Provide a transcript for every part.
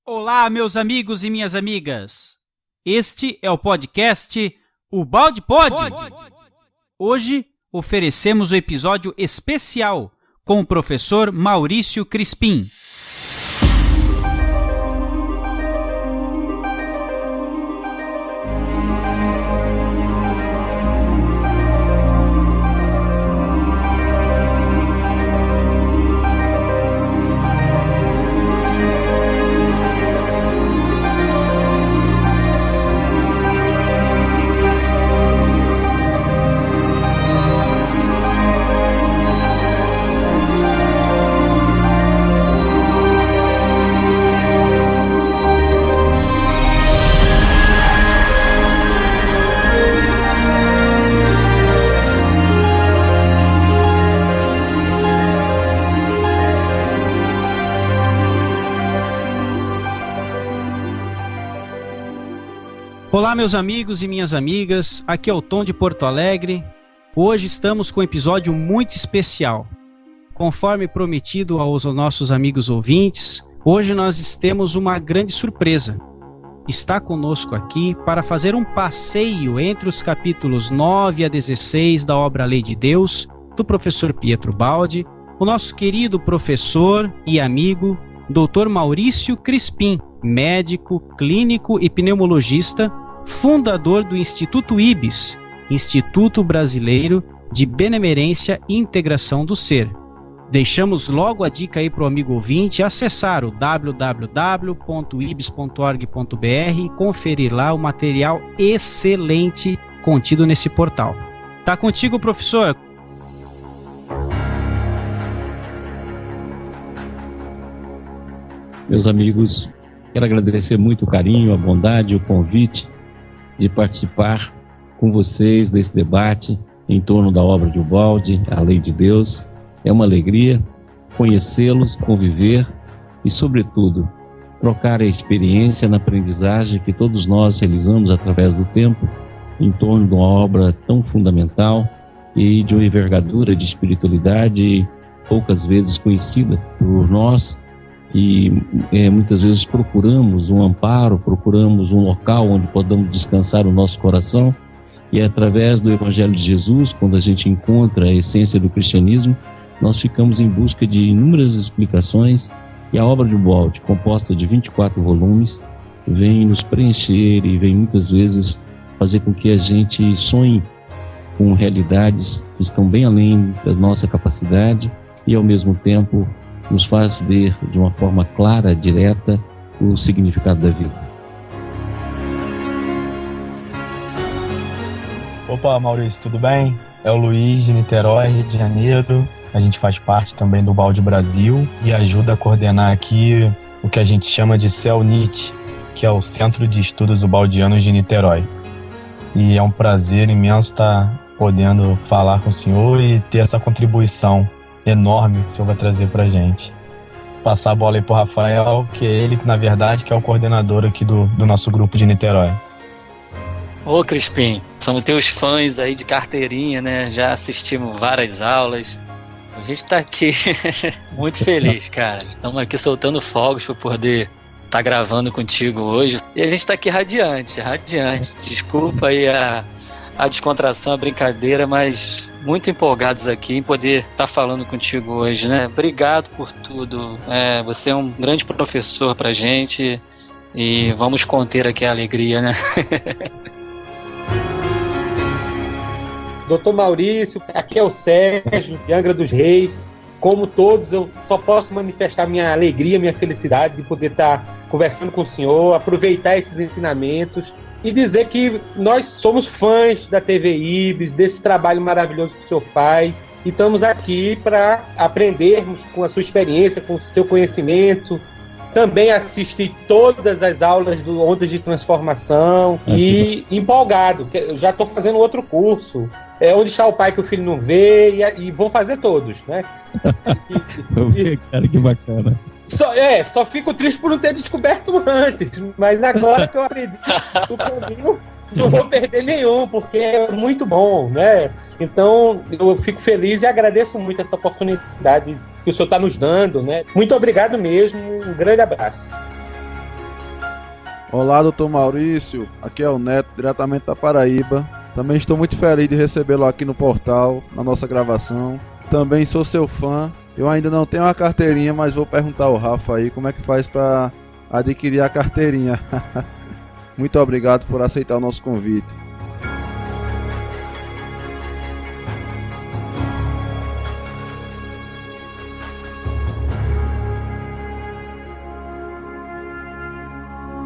Olá, meus amigos e minhas amigas. Este é o podcast O Balde Pode. Hoje oferecemos o episódio especial com o professor Maurício Crispim. Olá, meus amigos e minhas amigas, aqui é o Tom de Porto Alegre. Hoje estamos com um episódio muito especial. Conforme prometido aos nossos amigos ouvintes, hoje nós temos uma grande surpresa. Está conosco aqui para fazer um passeio entre os capítulos 9 a 16 da obra Lei de Deus, do professor Pietro Baldi, o nosso querido professor e amigo, Dr. Maurício Crispim, médico, clínico e pneumologista, fundador do Instituto IBS, Instituto Brasileiro de Benemerência e Integração do Ser. Deixamos logo a dica aí para o amigo ouvinte acessar o www.ibs.org.br e conferir lá o material excelente contido nesse portal. Tá contigo, professor? Meus amigos, quero agradecer muito o carinho, a bondade, o convite de participar com vocês desse debate em torno da obra de Ubaldi, a Lei de Deus. É uma alegria conhecê-los, conviver e, sobretudo, trocar a experiência na aprendizagem que todos nós realizamos através do tempo em torno de uma obra tão fundamental e de uma envergadura de espiritualidade poucas vezes conhecida por nós, que muitas vezes procuramos um amparo, procuramos um local onde podamos descansar o nosso coração, e através do Evangelho de Jesus, quando a gente encontra a essência do cristianismo, nós ficamos em busca de inúmeras explicações, e a obra de Ubaldi, composta de 24 volumes, vem nos preencher e vem muitas vezes fazer com que a gente sonhe com realidades que estão bem além da nossa capacidade e, ao mesmo tempo, nos faz ver de uma forma clara, direta, o significado da vida. Opa, Maurício, tudo bem? É o Luiz de Niterói, Rio de Janeiro. A gente faz parte também do Ubaldi Brasil e ajuda a coordenar aqui o que a gente chama de CELNIT, que é o Centro de Estudos Ubaldianos de Niterói. E é um prazer imenso estar podendo falar com o senhor e ter essa contribuição enorme que o senhor vai trazer pra gente. Passar a bola aí pro Rafael, que é ele que na verdade que é o coordenador aqui do nosso grupo de Niterói. Ô Crispim, somos teus fãs aí de carteirinha, né? Já assistimos várias aulas. A gente tá aqui muito feliz, cara. Estamos aqui soltando fogos para poder estar gravando contigo hoje. E a gente tá aqui radiante. Desculpa aí a descontração, a brincadeira, mas muito empolgados aqui em poder estar falando contigo hoje, né? Obrigado por tudo. Você é um grande professor pra gente e vamos conter aqui a alegria, né? Doutor Maurício, aqui é o Sérgio, de Angra dos Reis. Como todos, eu só posso manifestar minha alegria, minha felicidade de poder estar conversando com o senhor, aproveitar esses ensinamentos e dizer que nós somos fãs da TV IBS, desse trabalho maravilhoso que o senhor faz, e estamos aqui para aprendermos com a sua experiência, com o seu conhecimento. Também assisti todas as aulas do Ondas de Transformação e empolgado, que eu já estou fazendo outro curso. Onde está o pai que o filho não vê, e vou fazer todos, né? Cara, que bacana. Só fico triste por não ter descoberto antes, mas agora que eu aprendi o caminho, não vou perder nenhum, porque é muito bom, né? Então, eu fico feliz e agradeço muito essa oportunidade que o senhor está nos dando, né? Muito obrigado mesmo, um grande abraço. Olá, doutor Maurício, aqui é o Neto, diretamente da Paraíba. Também estou muito feliz de recebê-lo aqui no portal, na nossa gravação. Também sou seu fã. Eu ainda não tenho uma carteirinha, mas vou perguntar ao Rafa aí como é que faz para adquirir a carteirinha. Muito obrigado por aceitar o nosso convite.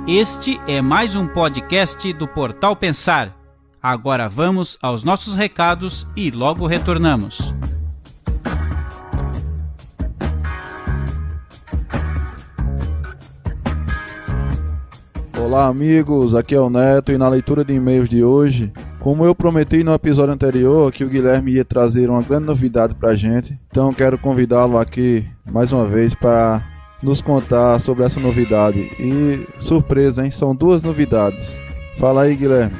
Este é mais um podcast do Portal Pensar. Agora vamos aos nossos recados e logo retornamos. Olá amigos, aqui é o Neto e na leitura de e-mails de hoje, como eu prometi no episódio anterior que o Guilherme ia trazer uma grande novidade pra gente, então quero convidá-lo aqui mais uma vez para nos contar sobre essa novidade. E surpresa, hein? São 2 novidades. Fala aí, Guilherme,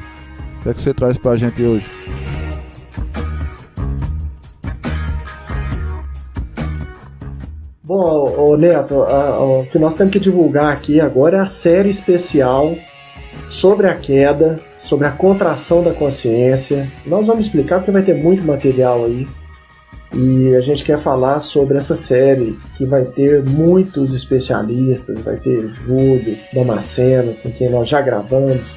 o que é que você traz pra gente hoje? Bom, Neto, o que nós temos que divulgar aqui agora é a série especial sobre a queda, sobre a contração da consciência. Nós vamos explicar porque vai ter muito material aí. E a gente quer falar sobre essa série que vai ter muitos especialistas, vai ter Júlio Damasceno, com quem nós já gravamos,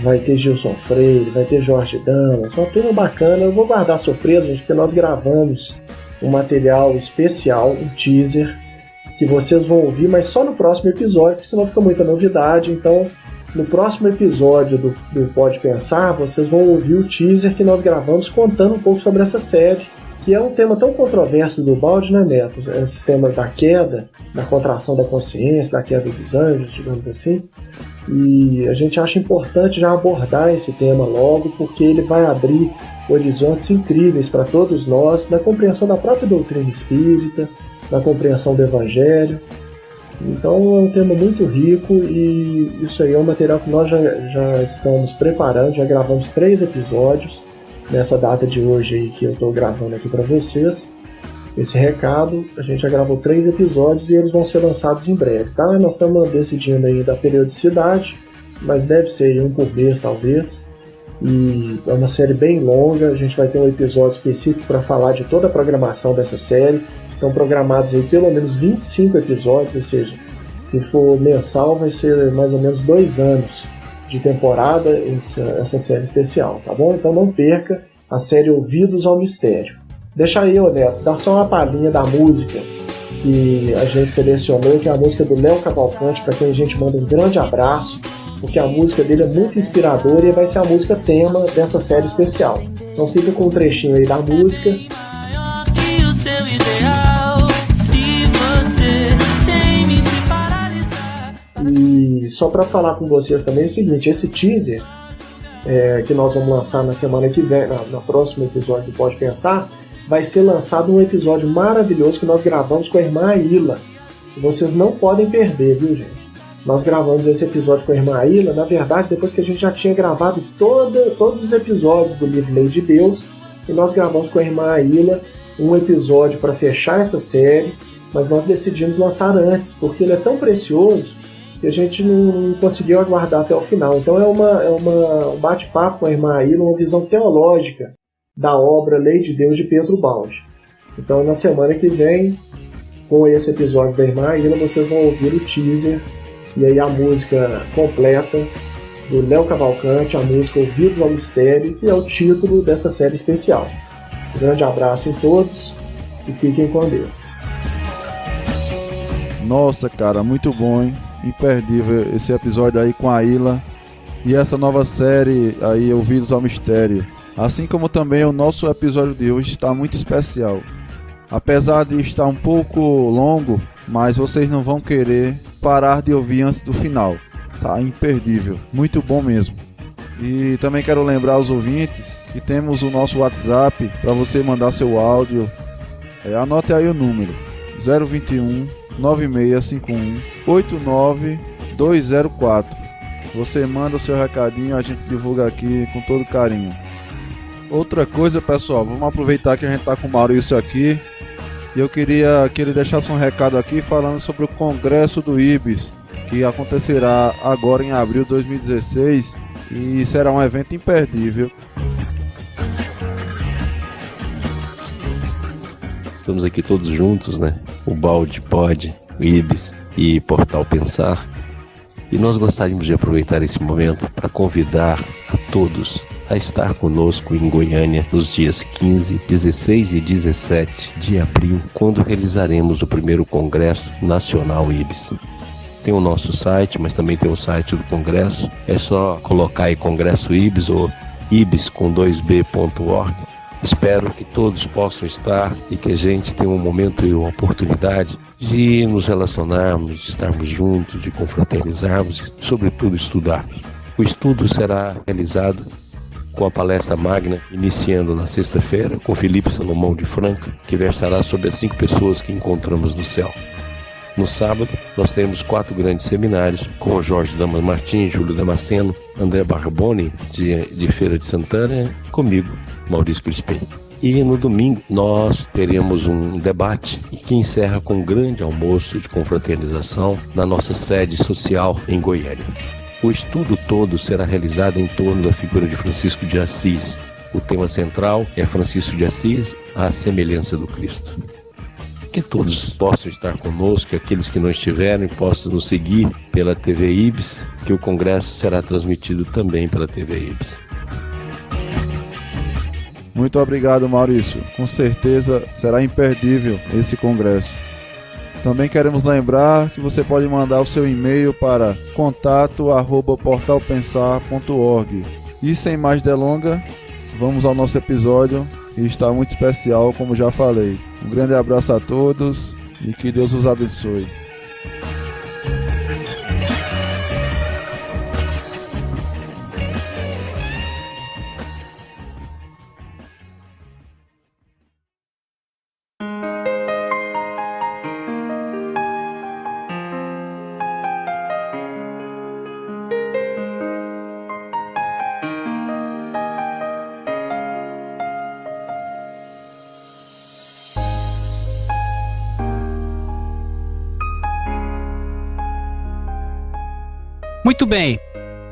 vai ter Gilson Freire, vai ter Jorge Damas, uma turma bacana. Eu vou guardar surpresa, gente, porque nós gravamos um material especial, um teaser, que vocês vão ouvir, mas só no próximo episódio, porque senão fica muita novidade. Então, no próximo episódio do Pode Pensar, vocês vão ouvir o teaser que nós gravamos contando um pouco sobre essa série, que é um tema tão controverso do balde, né, Neto? Esse tema da queda, da contração da consciência, da queda dos anjos, digamos assim. E a gente acha importante já abordar esse tema logo, porque ele vai abrir horizontes incríveis para todos nós, na compreensão da própria doutrina espírita, na compreensão do Evangelho. Então é um tema muito rico e isso aí é um material que nós já estamos preparando, já gravamos 3 episódios nessa data de hoje aí que eu estou gravando aqui para vocês. Esse recado, a gente já gravou 3 episódios e eles vão ser lançados em breve, tá? Nós estamos decidindo aí da periodicidade, mas deve ser um por mês talvez. E é uma série bem longa, a gente vai ter um episódio específico para falar de toda a programação dessa série. Estão programados aí pelo menos 25 episódios, ou seja, se for mensal vai ser mais ou menos 2 anos de temporada essa série especial, tá bom? Então não perca a série Ouvidos ao Mistério. Deixa aí, Neto, dá só uma palhinha da música que a gente selecionou, que é a música do Léo Cavalcante, para quem a gente manda um grande abraço, porque a música dele é muito inspiradora e vai ser a música tema dessa série especial. Então fica com um trechinho aí da música. E só para falar com vocês também é o seguinte, esse teaser que nós vamos lançar na semana que vem, no próximo episódio do Pode Pensar, vai ser lançado um episódio maravilhoso que nós gravamos com a irmã Aila. Vocês não podem perder, viu, gente? Nós gravamos esse episódio com a irmã Aila, na verdade, depois que a gente já tinha gravado todos os episódios do livro Lei de Deus, e nós gravamos com a irmã Aila um episódio para fechar essa série, mas nós decidimos lançar antes, porque ele é tão precioso que a gente não conseguiu aguardar até o final. Então um bate-papo com a irmã Aila, uma visão teológica da obra Lei de Deus de Pedro Baldi. Então na semana que vem, com esse episódio da irmã Aila, vocês vão ouvir o teaser e aí a música completa do Léo Cavalcante, a música Ouvidos ao Mistério, que é o título dessa série especial. Um grande abraço em todos e fiquem com Deus. Nossa, cara, muito bom, hein? Imperdível esse episódio aí com a Aila e essa nova série aí, Ouvidos ao Mistério. Assim como também o nosso episódio de hoje está muito especial. Apesar de estar um pouco longo, mas vocês não vão querer parar de ouvir antes do final. Tá imperdível, muito bom mesmo. E também quero lembrar aos ouvintes que temos o nosso WhatsApp para você mandar seu áudio. Anote aí o número: 021 9651 89204. Você manda o seu recadinho, a gente divulga aqui com todo carinho. Outra coisa, pessoal, vamos aproveitar que a gente está com o Maurício aqui e eu queria que ele deixasse um recado aqui falando sobre o congresso do IBIS, que acontecerá agora em abril de 2016 e será um evento imperdível. Estamos aqui todos juntos, né? O Balde, Pod, Ibis e Portal Pensar. E nós gostaríamos de aproveitar esse momento para convidar a todos a estar conosco em Goiânia nos dias 15, 16 e 17 de abril, quando realizaremos o primeiro Congresso Nacional Ibis. Tem o nosso site, mas também tem o site do Congresso. É só colocar aí Congresso Ibis ou ibis.org. Espero que todos possam estar e que a gente tenha um momento e uma oportunidade de nos relacionarmos, de estarmos juntos, de confraternizarmos e, sobretudo, estudarmos. O estudo será realizado com a palestra magna, iniciando na sexta-feira, com Felipe Salomão de Franca, que versará sobre as 5 pessoas que encontramos no céu. No sábado, nós teremos 4 grandes seminários, com Jorge Damas Martins, Júlio Damasceno, André Barboni, de Feira de Santana, e comigo, Maurício Crispim. E no domingo, nós teremos um debate que encerra com um grande almoço de confraternização na nossa sede social em Goiânia. O estudo todo será realizado em torno da figura de Francisco de Assis. O tema central é Francisco de Assis, a semelhança do Cristo. Que todos possam estar conosco, que aqueles que não estiverem possam nos seguir pela TV Ibis, que o congresso será transmitido também pela TV Ibis. Muito obrigado, Maurício. Com certeza será imperdível esse congresso. Também queremos lembrar que você pode mandar o seu e-mail para contato@portalpensar.org. E sem mais delongas, vamos ao nosso episódio, que está muito especial, como já falei. Um grande abraço a todos e que Deus os abençoe. Muito bem,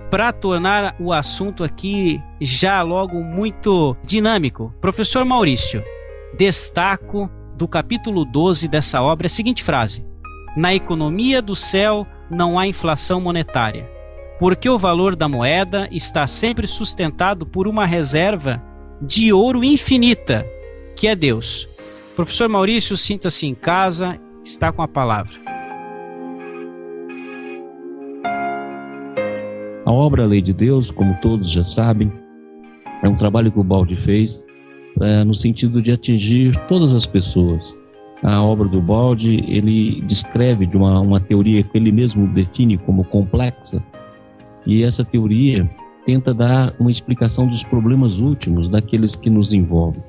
para tornar o assunto aqui já logo muito dinâmico, professor Maurício, destaco do capítulo 12 dessa obra a seguinte frase: na economia do céu não há inflação monetária, porque o valor da moeda está sempre sustentado por uma reserva de ouro infinita, que é Deus. Professor Maurício, sinta-se em casa, está com a palavra. A obra Lei de Deus, como todos já sabem, é um trabalho que o Balde fez no sentido de atingir todas as pessoas. A obra do Balde, ele descreve de uma teoria que ele mesmo define como complexa, e essa teoria tenta dar uma explicação dos problemas últimos daqueles que nos envolvem.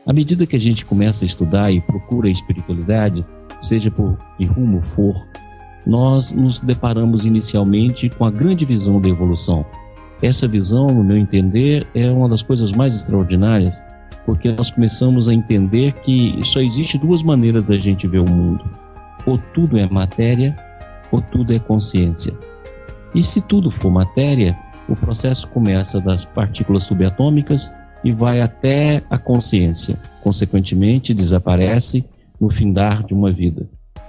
À medida que a gente começa a estudar e procura a espiritualidade, seja por que rumo for, nós nos deparamos inicialmente com a grande visão da evolução. Essa visão, no meu entender, é uma das coisas mais extraordinárias, porque nós começamos a entender que só existe 2 maneiras da gente ver o mundo. Ou tudo é matéria, ou tudo é consciência. E se tudo for matéria, o processo começa das partículas subatômicas e vai até a consciência. Consequentemente, desaparece no findar de uma vida.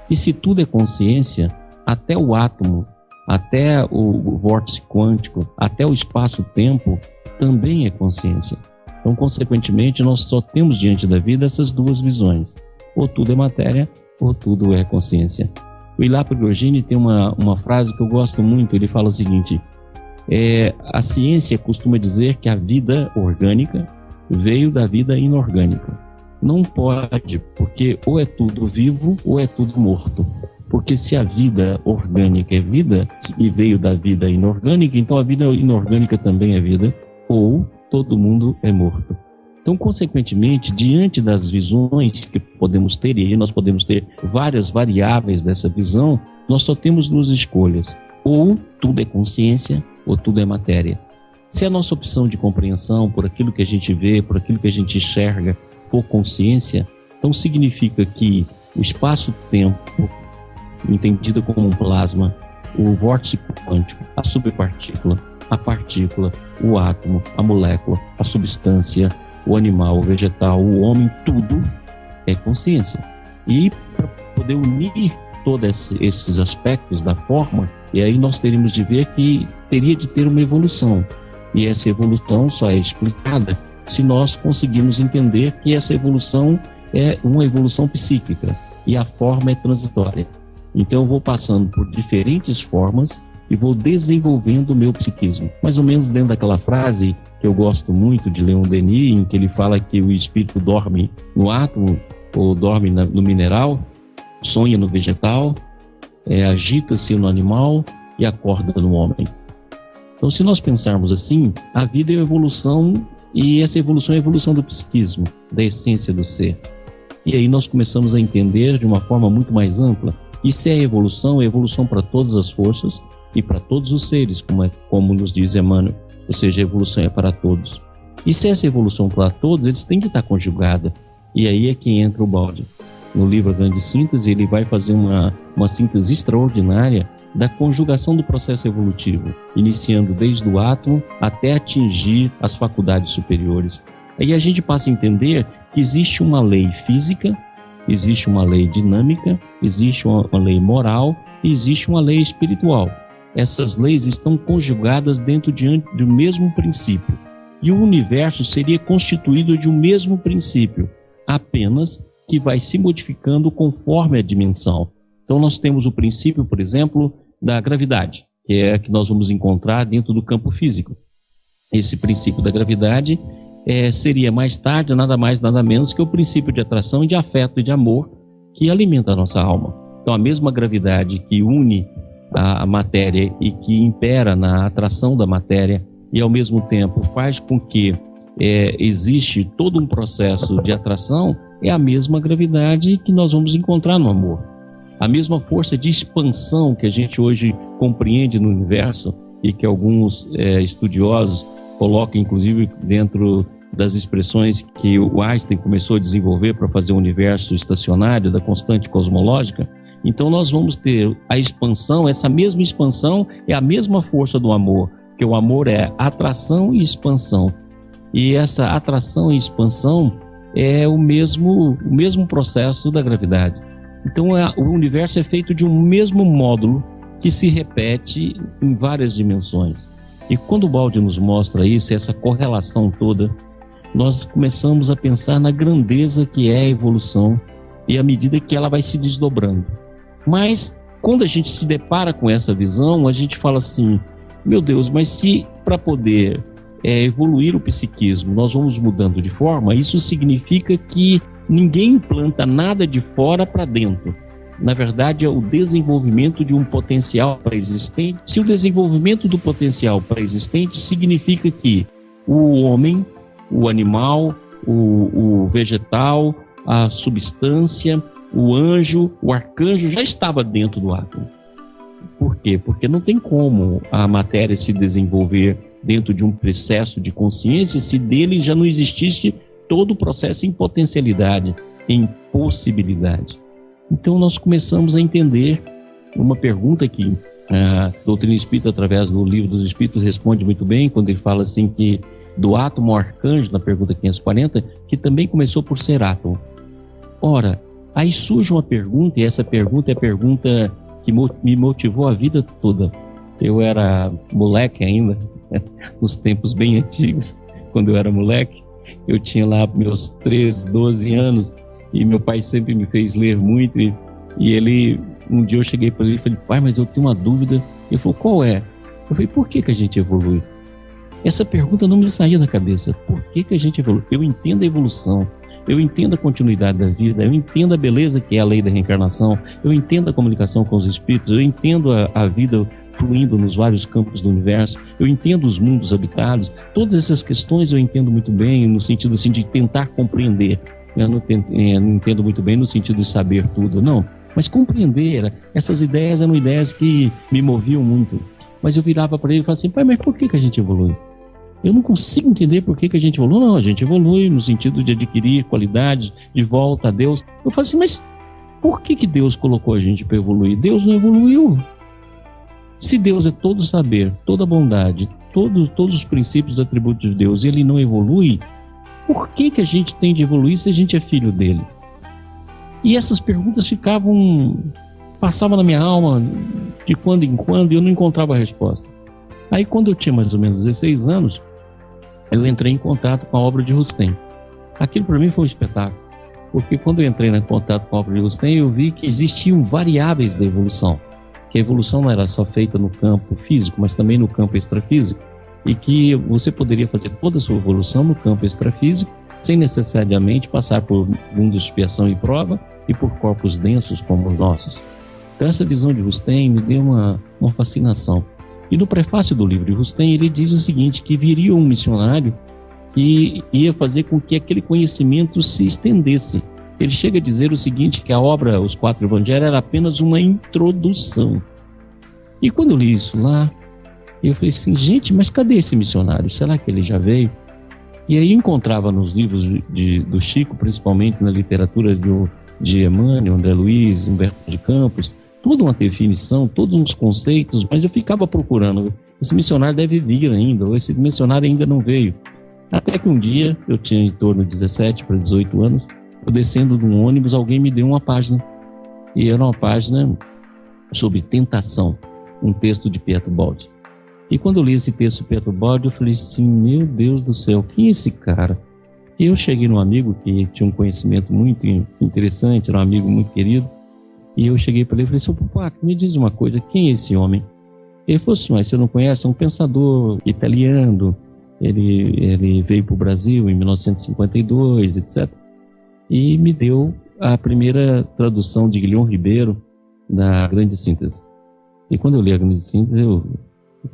E se tudo é consciência, até o átomo, até o vórtice quântico, até o espaço-tempo também é consciência. Então, consequentemente, nós só temos diante da vida essas 2 visões. Ou tudo é matéria, ou tudo é consciência. O Ilá Prigogine tem uma frase que eu gosto muito. Ele fala o seguinte: a ciência costuma dizer que a vida orgânica veio da vida inorgânica. Não pode, porque ou é tudo vivo ou é tudo morto. Porque se a vida orgânica é vida e veio da vida inorgânica, então a vida inorgânica também é vida, ou todo mundo é morto. Então, consequentemente, diante das visões que podemos ter, e aí nós podemos ter várias variáveis dessa visão, nós só temos 2 escolhas: ou tudo é consciência, ou tudo é matéria. Se a nossa opção de compreensão por aquilo que a gente vê, por aquilo que a gente enxerga, for consciência, então significa que o espaço-tempo, entendido como um plasma, o vórtice quântico, a subpartícula, a partícula, o átomo, a molécula, a substância, o animal, o vegetal, o homem, tudo é consciência. E para poder unir todos esses aspectos da forma, e aí nós teríamos de ver que teria de ter uma evolução. E essa evolução só é explicada se nós conseguirmos entender que essa evolução é uma evolução psíquica e a forma é transitória. Então eu vou passando por diferentes formas e vou desenvolvendo o meu psiquismo. Mais ou menos dentro daquela frase que eu gosto muito de Leon Denis, em que ele fala que o espírito dorme no átomo ou dorme no mineral, sonha no vegetal, agita-se no animal e acorda no homem. Então, se nós pensarmos assim, a vida é uma evolução, e essa evolução é a evolução do psiquismo, da essência do ser. E aí nós começamos a entender de uma forma muito mais ampla. E se é evolução para todas as forças e para todos os seres, como nos diz Emmanuel, ou seja, a evolução é para todos. E se essa evolução para todos, eles têm que estar conjugada. E aí é que entra o Baldi. No livro A Grande Síntese, ele vai fazer uma síntese extraordinária da conjugação do processo evolutivo, iniciando desde o átomo até atingir as faculdades superiores. Aí a gente passa a entender que existe uma lei física, existe uma lei dinâmica, existe uma lei moral e existe uma lei espiritual. Essas leis estão conjugadas dentro do mesmo princípio. E o universo seria constituído de um mesmo princípio, apenas que vai se modificando conforme a dimensão. Então nós temos o princípio, por exemplo, da gravidade, que é que nós vamos encontrar dentro do campo físico. Esse princípio da gravidade seria mais tarde nada mais, nada menos que o princípio de atração e de afeto e de amor que alimenta a nossa alma. Então a mesma gravidade que une a matéria e que impera na atração da matéria e ao mesmo tempo faz com que existe todo um processo de atração, é a mesma gravidade que nós vamos encontrar no amor. A mesma força de expansão que a gente hoje compreende no universo e que alguns estudiosos colocam inclusive dentro das expressões que o Einstein começou a desenvolver para fazer o universo estacionário da constante cosmológica. Então nós vamos ter a expansão, essa mesma expansão é a mesma força do amor, que o amor é atração e expansão. E essa atração e expansão é o mesmo processo da gravidade. Então o universo é feito de um mesmo módulo que se repete em várias dimensões. E quando o Baldi nos mostra isso, essa correlação toda, nós começamos a pensar na grandeza que é a evolução e à medida que ela vai se desdobrando. Mas quando a gente se depara com essa visão, a gente fala assim, meu Deus, mas se para poder evoluir o psiquismo nós vamos mudando de forma, isso significa que ninguém implanta nada de fora para dentro. Na verdade, é o desenvolvimento de um potencial pré-existente. Se o desenvolvimento do potencial pré-existente significa que o homem, o animal, o vegetal, a substância, o anjo, o arcanjo já estava dentro do átomo. Por quê? Porque não tem como a matéria se desenvolver dentro de um processo de consciência se dele já não existisse todo o processo em potencialidade, em possibilidade. Então nós começamos a entender uma pergunta que a doutrina espírita, através do Livro dos Espíritos, responde muito bem, quando ele fala assim que do átomo ao arcanjo, na pergunta 540, que também começou por ser átomo. Ora, aí surge uma pergunta, e essa pergunta é a pergunta que me motivou a vida toda. Eu era moleque ainda, nos tempos bem antigos, quando eu era moleque, eu tinha lá meus 13, 12 anos, e meu pai sempre me fez ler muito, e ele, um dia eu cheguei para ele e falei, pai, mas eu tenho uma dúvida. Ele falou, qual é? Eu falei, por que a gente evolui? Essa pergunta não me saía da cabeça. Por que a gente evolui? Eu entendo a evolução, eu entendo a continuidade da vida, eu entendo a beleza que é a lei da reencarnação, eu entendo a comunicação com os espíritos, eu entendo a vida fluindo nos vários campos do universo, eu entendo os mundos habitados, todas essas questões eu entendo muito bem, no sentido assim de tentar compreender. Eu não entendo muito bem no sentido de saber tudo, não. Mas compreender, essas ideias eram ideias que me moviam muito. Mas eu virava para ele e falava assim, pai, mas por que a gente evolui? Eu não consigo entender por que a gente evolui. Não, a gente evolui no sentido de adquirir qualidades, de volta a Deus. Eu falo assim, mas por que Deus colocou a gente para evoluir? Deus não evoluiu. Se Deus é todo saber, toda bondade, todos os princípios e atributos de Deus, e ele não evolui, por que a gente tem de evoluir se a gente é filho dele? E essas perguntas passavam na minha alma de quando em quando e eu não encontrava a resposta. Aí quando eu tinha mais ou menos 16 anos, eu entrei em contato com a obra de Rustem. Aquilo para mim foi um espetáculo, porque quando eu entrei em contato com a obra de Rustem, eu vi que existiam variáveis da evolução, que a evolução não era só feita no campo físico, mas também no campo extrafísico, e que você poderia fazer toda a sua evolução no campo extrafísico, sem necessariamente passar por mundo de expiação e prova e por corpos densos como os nossos. Então essa visão de Rustem me deu uma fascinação. E no prefácio do livro de Rustem, ele diz o seguinte, que viria um missionário que ia fazer com que aquele conhecimento se estendesse. Ele chega a dizer o seguinte, que a obra Os Quatro Evangelhos era apenas uma introdução. E quando eu li isso lá, eu falei assim, gente, mas cadê esse missionário? Será que ele já veio? E aí eu encontrava nos livros do Chico, principalmente na literatura de Emmanuel, André Luiz, Humberto de Campos, toda uma definição, todos uns conceitos, mas eu ficava procurando, esse missionário deve vir ainda, ou esse missionário ainda não veio. Até que um dia, eu tinha em torno de 17 para 18 anos, eu descendo de um ônibus, alguém me deu uma página, e era uma página sobre tentação, um texto de Pietro Baldi. E quando eu li esse texto de Pietro Baldi, eu falei assim, meu Deus do céu, quem é esse cara? E eu cheguei num amigo que tinha um conhecimento muito interessante, era um amigo muito querido, e eu cheguei para ele e falei assim, Papaca, me diz uma coisa, quem é esse homem? Ele falou assim, mas você não conhece? É um pensador italiano, ele veio para o Brasil em 1952, etc. E me deu a primeira tradução de Guilhom Ribeiro da Grande Síntese. E quando eu li a Grande Síntese, eu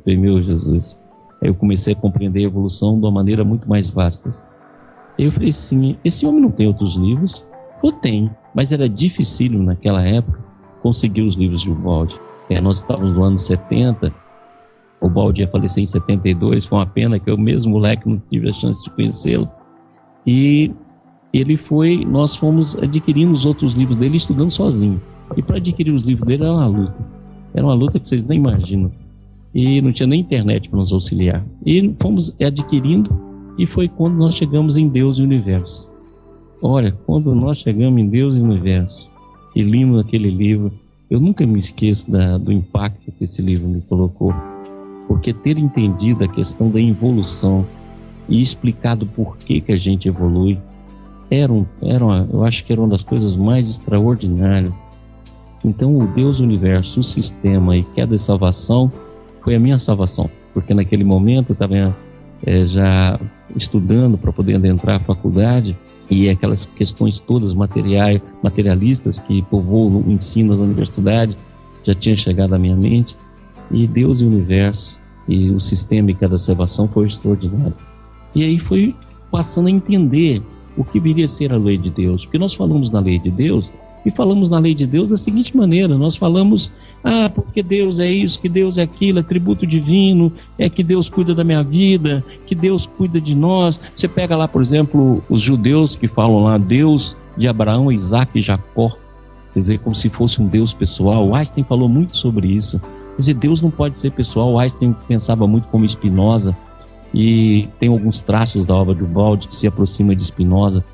falei, meu Jesus, aí eu comecei a compreender a evolução de uma maneira muito mais vasta. Eu falei assim, esse homem não tem outros livros? Ou tem, mas era dificílimo naquela época conseguir os livros de Baldi. Nós estávamos no ano 70, o Baldi ia falecer em 72, foi uma pena que eu mesmo moleque não tive a chance de conhecê-lo. E nós fomos adquirindo os outros livros dele estudando sozinho. E para adquirir os livros dele era uma luta que vocês nem imaginam. E não tinha nem internet para nos auxiliar. E fomos adquirindo, e foi quando nós chegamos em Deus e o Universo. Olha, quando nós chegamos em Deus e o Universo, e lendo aquele livro, eu nunca me esqueço do impacto que esse livro me colocou, porque ter entendido a questão da evolução e explicado por que a gente evolui, eu acho que era uma das coisas mais extraordinárias. Então o Deus, o Universo, o sistema e queda e salvação foi a minha salvação, porque naquele momento eu estava já estudando para poder adentrar a faculdade, e aquelas questões todas materialistas que povoam o ensino da universidade já tinham chegado à minha mente, e Deus e o Universo e o sistema e cada salvação foi extraordinário. E aí foi passando a entender o que viria a ser a lei de Deus, porque nós falamos na lei de Deus, e falamos na lei de Deus da seguinte maneira, nós falamos, porque Deus é isso, que Deus é aquilo, é tributo divino, é que Deus cuida da minha vida, que Deus cuida de nós. Você pega lá, por exemplo, os judeus que falam lá, Deus de Abraão, Isaac e Jacó, quer dizer, como se fosse um Deus pessoal. O Einstein falou muito sobre isso, quer dizer, Deus não pode ser pessoal. O Einstein pensava muito como Spinoza, e tem alguns traços da obra de Baldi que se aproxima de Spinoza,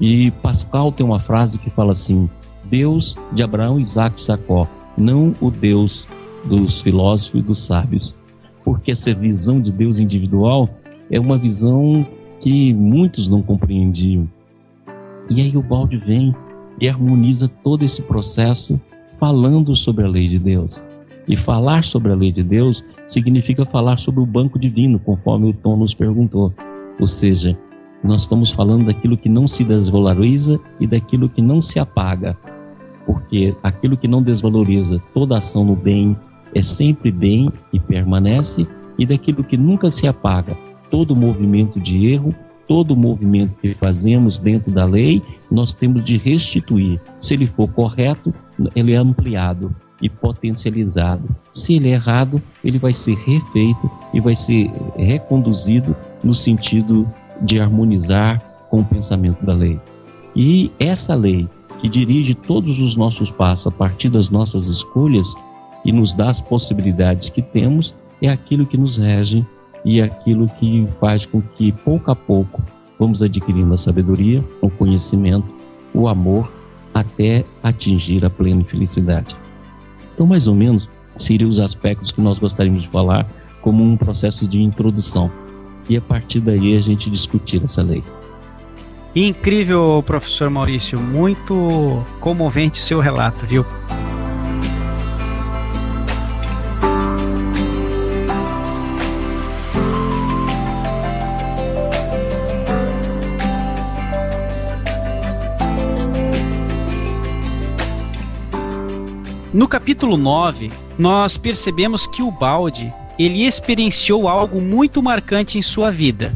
e Pascal tem uma frase que fala assim, Deus de Abraão, Isaac e Jacó, não o Deus dos filósofos e dos sábios, porque essa visão de Deus individual é uma visão que muitos não compreendiam. E aí o Baldi vem e harmoniza todo esse processo falando sobre a lei de Deus. E falar sobre a lei de Deus significa falar sobre o banco divino, conforme o Tom nos perguntou. Ou seja, nós estamos falando daquilo que não se desvaloriza e daquilo que não se apaga. Porque aquilo que não desvaloriza, toda ação no bem é sempre bem e permanece, e daquilo que nunca se apaga, todo movimento de erro, todo movimento que fazemos dentro da lei, nós temos de restituir. Se ele for correto, ele é ampliado e potencializado. Se ele é errado, ele vai ser refeito e vai ser reconduzido no sentido de harmonizar com o pensamento da lei. E essa lei que dirige todos os nossos passos a partir das nossas escolhas, e nos dá as possibilidades que temos, é aquilo que nos rege e é aquilo que faz com que, pouco a pouco, vamos adquirindo a sabedoria, o conhecimento, o amor, até atingir a plena felicidade. Então, mais ou menos, seriam os aspectos que nós gostaríamos de falar como um processo de introdução. E a partir daí a gente discutir essa lei. Incrível, professor Maurício. Muito comovente seu relato, viu? No capítulo 9, nós percebemos que o Ubaldi, ele experienciou algo muito marcante em sua vida.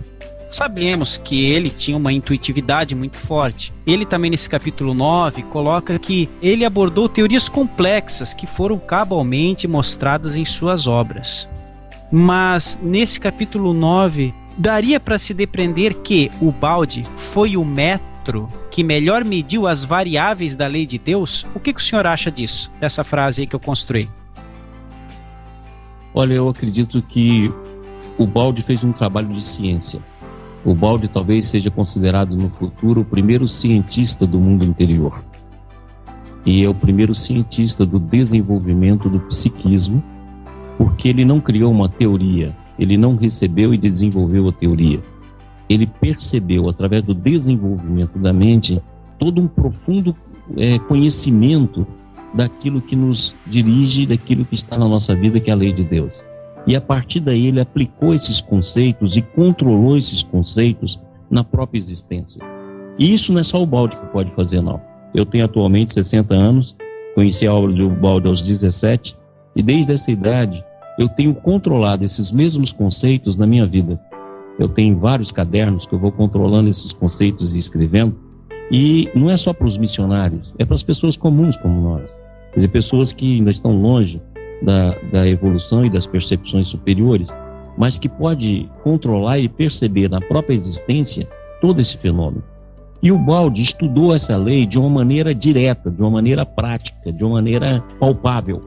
Sabemos que ele tinha uma intuitividade muito forte. Ele também, nesse capítulo 9, coloca que ele abordou teorias complexas que foram cabalmente mostradas em suas obras. Mas, nesse capítulo 9, daria para se depreender que Ubaldi foi o metro que melhor mediu as variáveis da lei de Deus? O que o senhor acha disso, dessa frase aí que eu construí? Olha, eu acredito que Ubaldi fez um trabalho de ciência. Ubaldi talvez seja considerado no futuro o primeiro cientista do mundo interior. E é o primeiro cientista do desenvolvimento do psiquismo, porque ele não criou uma teoria, ele não recebeu e desenvolveu a teoria. Ele percebeu, através do desenvolvimento da mente, todo um profundo conhecimento daquilo que nos dirige, daquilo que está na nossa vida, que é a lei de Deus. E a partir daí ele aplicou esses conceitos e controlou esses conceitos na própria existência. E isso não é só o Ubaldi que pode fazer, não. Eu tenho atualmente 60 anos, conheci a obra de Ubaldi aos 17, e desde essa idade eu tenho controlado esses mesmos conceitos na minha vida. Eu tenho vários cadernos que eu vou controlando esses conceitos e escrevendo, e não é só para os missionários, é para as pessoas comuns como nós. Quer dizer, pessoas que ainda estão longe da evolução e das percepções superiores, mas que pode controlar e perceber na própria existência todo esse fenômeno. E o Ubaldi estudou essa lei de uma maneira direta, de uma maneira prática, de uma maneira palpável,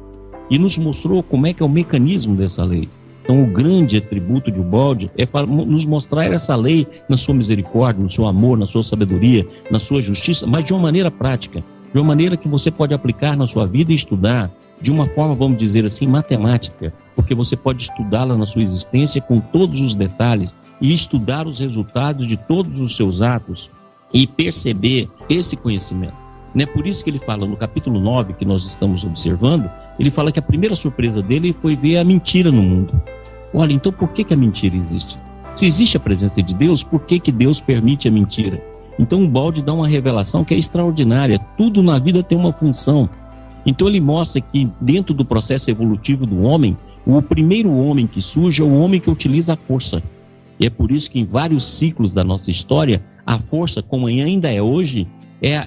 e nos mostrou como é que é o mecanismo dessa lei. Então, o grande atributo de Ubaldi é para nos mostrar essa lei na sua misericórdia, no seu amor, na sua sabedoria, na sua justiça, mas de uma maneira prática, de uma maneira que você pode aplicar na sua vida e estudar de uma forma, vamos dizer assim, matemática, porque você pode estudá-la na sua existência com todos os detalhes e estudar os resultados de todos os seus atos e perceber esse conhecimento. Não é por isso que ele fala no capítulo 9, que nós estamos observando, ele fala que a primeira surpresa dele foi ver a mentira no mundo. Olha, então por que a mentira existe? Se existe a presença de Deus, por que Deus permite a mentira? Então o Ubaldi dá uma revelação que é extraordinária. Tudo na vida tem uma função. Então ele mostra que dentro do processo evolutivo do homem, o primeiro homem que surge é o homem que utiliza a força. E é por isso que em vários ciclos da nossa história, a força, como ainda é hoje,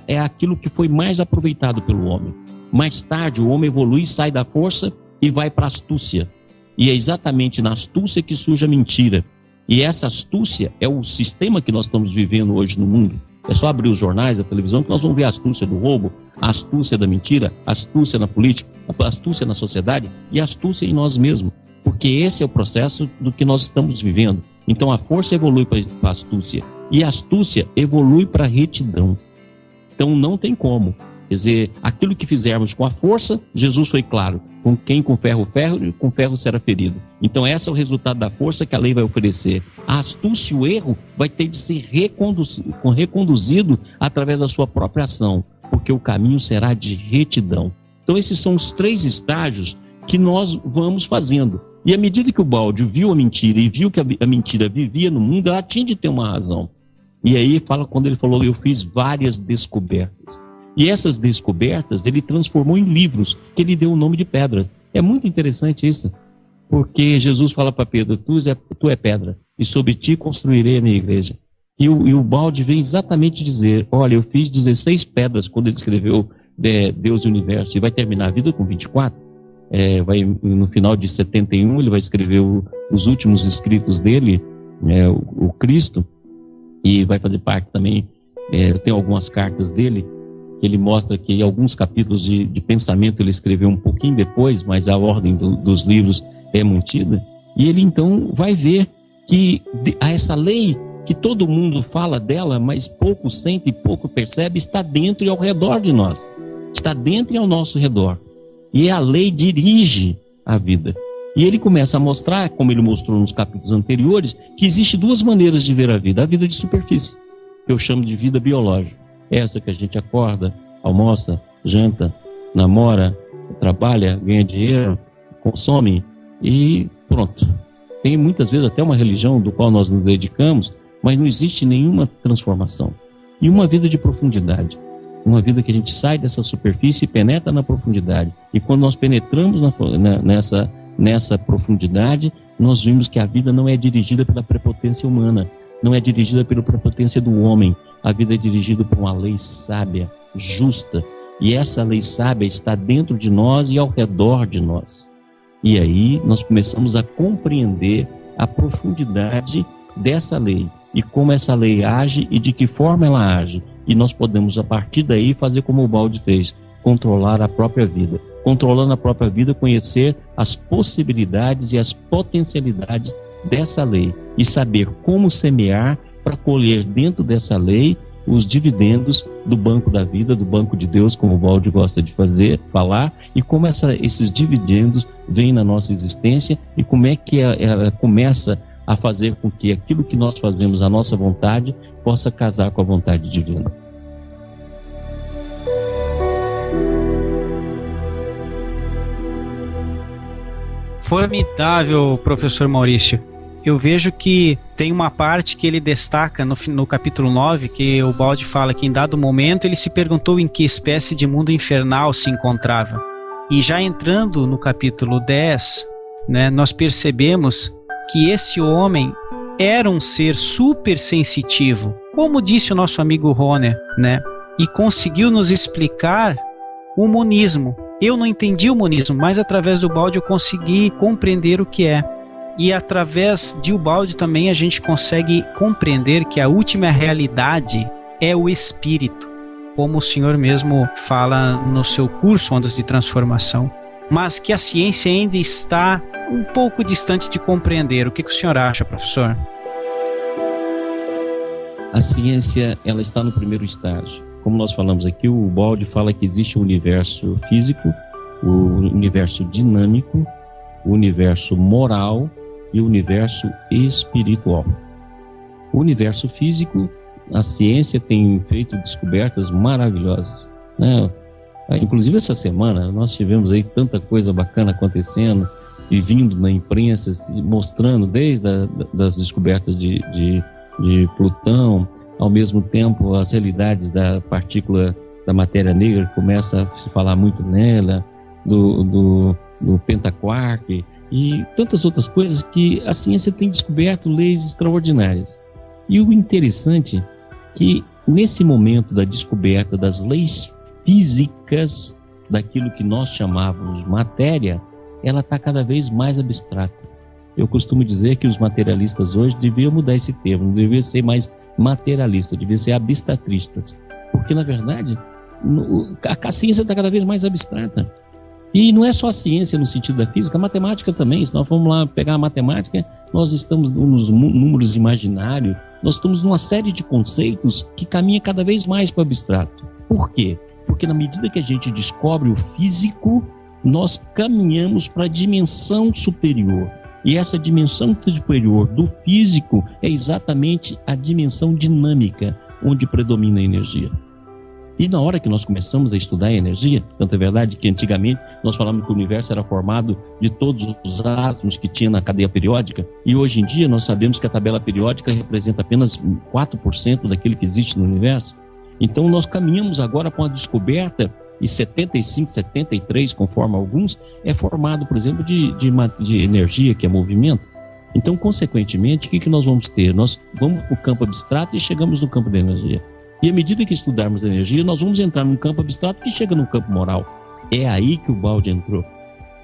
é aquilo que foi mais aproveitado pelo homem. Mais tarde o homem evolui, sai da força e vai para a astúcia. E é exatamente na astúcia que surge a mentira. E essa astúcia é o sistema que nós estamos vivendo hoje no mundo. É só abrir os jornais, a televisão, que nós vamos ver a astúcia do roubo, a astúcia da mentira, a astúcia na política, a astúcia na sociedade e a astúcia em nós mesmos. Porque esse é o processo do que nós estamos vivendo. Então a força evolui para a astúcia e a astúcia evolui para a retidão. Então não tem como. Quer dizer, aquilo que fizermos com a força, Jesus foi claro, com quem com ferro, e com ferro será ferido. Então esse é o resultado da força que a lei vai oferecer. A astúcia e o erro vai ter de ser reconduzido através da sua própria ação, porque o caminho será de retidão. Então esses são os 3 estágios que nós vamos fazendo. E à medida que o Ubaldi viu a mentira e viu que a mentira vivia no mundo, ela tinha de ter uma razão. E aí quando ele falou, eu fiz várias descobertas. E essas descobertas ele transformou em livros, que ele deu o nome de pedras. É muito interessante isso, porque Jesus fala para Pedro, tu é pedra, e sobre ti construirei a minha igreja. E o Ubaldi vem exatamente dizer, olha, eu fiz 16 pedras quando ele escreveu Deus e o Universo, e vai terminar a vida com 24. No final de 71 ele vai escrever os últimos escritos dele, o Cristo, e vai fazer parte também, eu tenho algumas cartas dele, ele mostra que alguns capítulos de pensamento ele escreveu um pouquinho depois, mas a ordem dos livros é mantida. E ele então vai ver que essa lei que todo mundo fala dela, mas pouco sente e pouco percebe, está dentro e ao redor de nós. Está dentro e ao nosso redor. E a lei dirige a vida. E ele começa a mostrar, como ele mostrou nos capítulos anteriores, que existe duas maneiras de ver a vida. A vida de superfície, que eu chamo de vida biológica. Essa que a gente acorda, almoça, janta, namora, trabalha, ganha dinheiro, consome e pronto. Tem muitas vezes até uma religião do qual nós nos dedicamos, mas não existe nenhuma transformação. E uma vida de profundidade. Uma vida que a gente sai dessa superfície e penetra na profundidade. E quando nós penetramos nessa profundidade, nós vimos que a vida não é dirigida pela prepotência humana, não é dirigida pela prepotência do homem. A vida é dirigida por uma lei sábia, justa. E essa lei sábia está dentro de nós e ao redor de nós. E aí nós começamos a compreender a profundidade dessa lei e como essa lei age e de que forma ela age. E nós podemos, a partir daí, fazer como o Ubaldi fez, controlar a própria vida. Controlando a própria vida, conhecer as possibilidades e as potencialidades dessa lei e saber como semear para colher dentro dessa lei os dividendos do banco da vida, do banco de Deus, como o Ubaldi gosta de falar, e como esses dividendos vêm na nossa existência e como é que ela começa a fazer com que aquilo que nós fazemos à nossa vontade possa casar com a vontade divina. Formidável, professor Maurício. Eu vejo que tem uma parte que ele destaca no capítulo 9, que o Ubaldi fala que em dado momento ele se perguntou em que espécie de mundo infernal se encontrava. E já entrando no capítulo 10, né, nós percebemos que esse homem era um ser super sensitivo, como disse o nosso amigo Rohner, né? E conseguiu nos explicar o monismo. Eu não entendi o monismo, mas através do Ubaldi eu consegui compreender o que é. E através de Ubaldi também a gente consegue compreender que a última realidade é o espírito, como o senhor mesmo fala no seu curso Ondas de Transformação. Mas que a ciência ainda está um pouco distante de compreender. O que o senhor acha, professor? A ciência, ela está no primeiro estágio. Como nós falamos aqui, o Ubaldi fala que existe o universo físico, o universo dinâmico, o universo moral e o universo espiritual. O universo físico, a ciência tem feito descobertas maravilhosas, né? Inclusive essa semana nós tivemos aí tanta coisa bacana acontecendo e vindo na imprensa, mostrando desde das descobertas de Plutão, ao mesmo tempo as realidades da partícula da matéria negra, começa a se falar muito nela, do pentaquark e tantas outras coisas que a ciência tem descoberto leis extraordinárias. E o interessante é que nesse momento da descoberta das leis físicas daquilo que nós chamávamos matéria, ela está cada vez mais abstrata. Eu costumo dizer que os materialistas hoje deviam mudar esse termo, não deviam ser mais materialistas, deviam ser abstratristas, porque na verdade a ciência está cada vez mais abstrata. E não é só a ciência no sentido da física, a matemática também. Se nós formos lá pegar a matemática, nós estamos nos números imaginários, nós estamos numa série de conceitos que caminha cada vez mais para o abstrato. Por quê? Porque na medida que a gente descobre o físico, nós caminhamos para a dimensão superior. E essa dimensão superior do físico é exatamente a dimensão dinâmica, onde predomina a energia. E na hora que nós começamos a estudar a energia, tanto é verdade que antigamente nós falamos que o universo era formado de todos os átomos que tinha na cadeia periódica, e hoje em dia nós sabemos que a tabela periódica representa apenas 4% daquilo que existe no universo. Então nós caminhamos agora com a descoberta, e 75, 73, conforme alguns, é formado, por exemplo, de energia, que é movimento. Então, consequentemente, o que nós vamos ter? Nós vamos para o campo abstrato e chegamos no campo da energia. E à medida que estudarmos a energia, nós vamos entrar num campo abstrato que chega no campo moral. É aí que o Ubaldi entrou.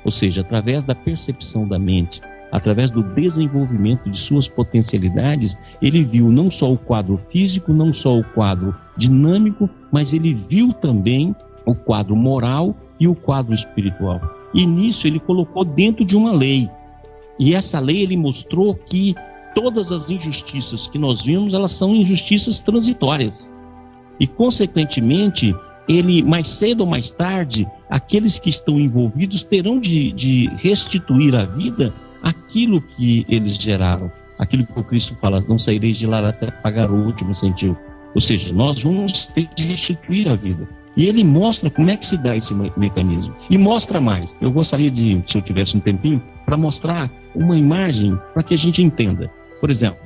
Ou seja, através da percepção da mente através do desenvolvimento de suas potencialidades, ele viu não só o quadro físico, não só o quadro dinâmico, mas ele viu também o quadro moral e o quadro espiritual. E nisso ele colocou dentro de uma lei. E essa lei ele mostrou que todas as injustiças que nós vimos, elas são injustiças transitórias. E, consequentemente, ele, mais cedo ou mais tarde, aqueles que estão envolvidos terão de restituir à vida aquilo que eles geraram. Aquilo que o Cristo fala, não saireis de lá até pagar o último centavo. Ou seja, nós vamos ter de restituir a vida. E ele mostra como é que se dá esse mecanismo. E mostra mais. Eu gostaria de, se eu tivesse um tempinho, para mostrar uma imagem para que a gente entenda. Por exemplo,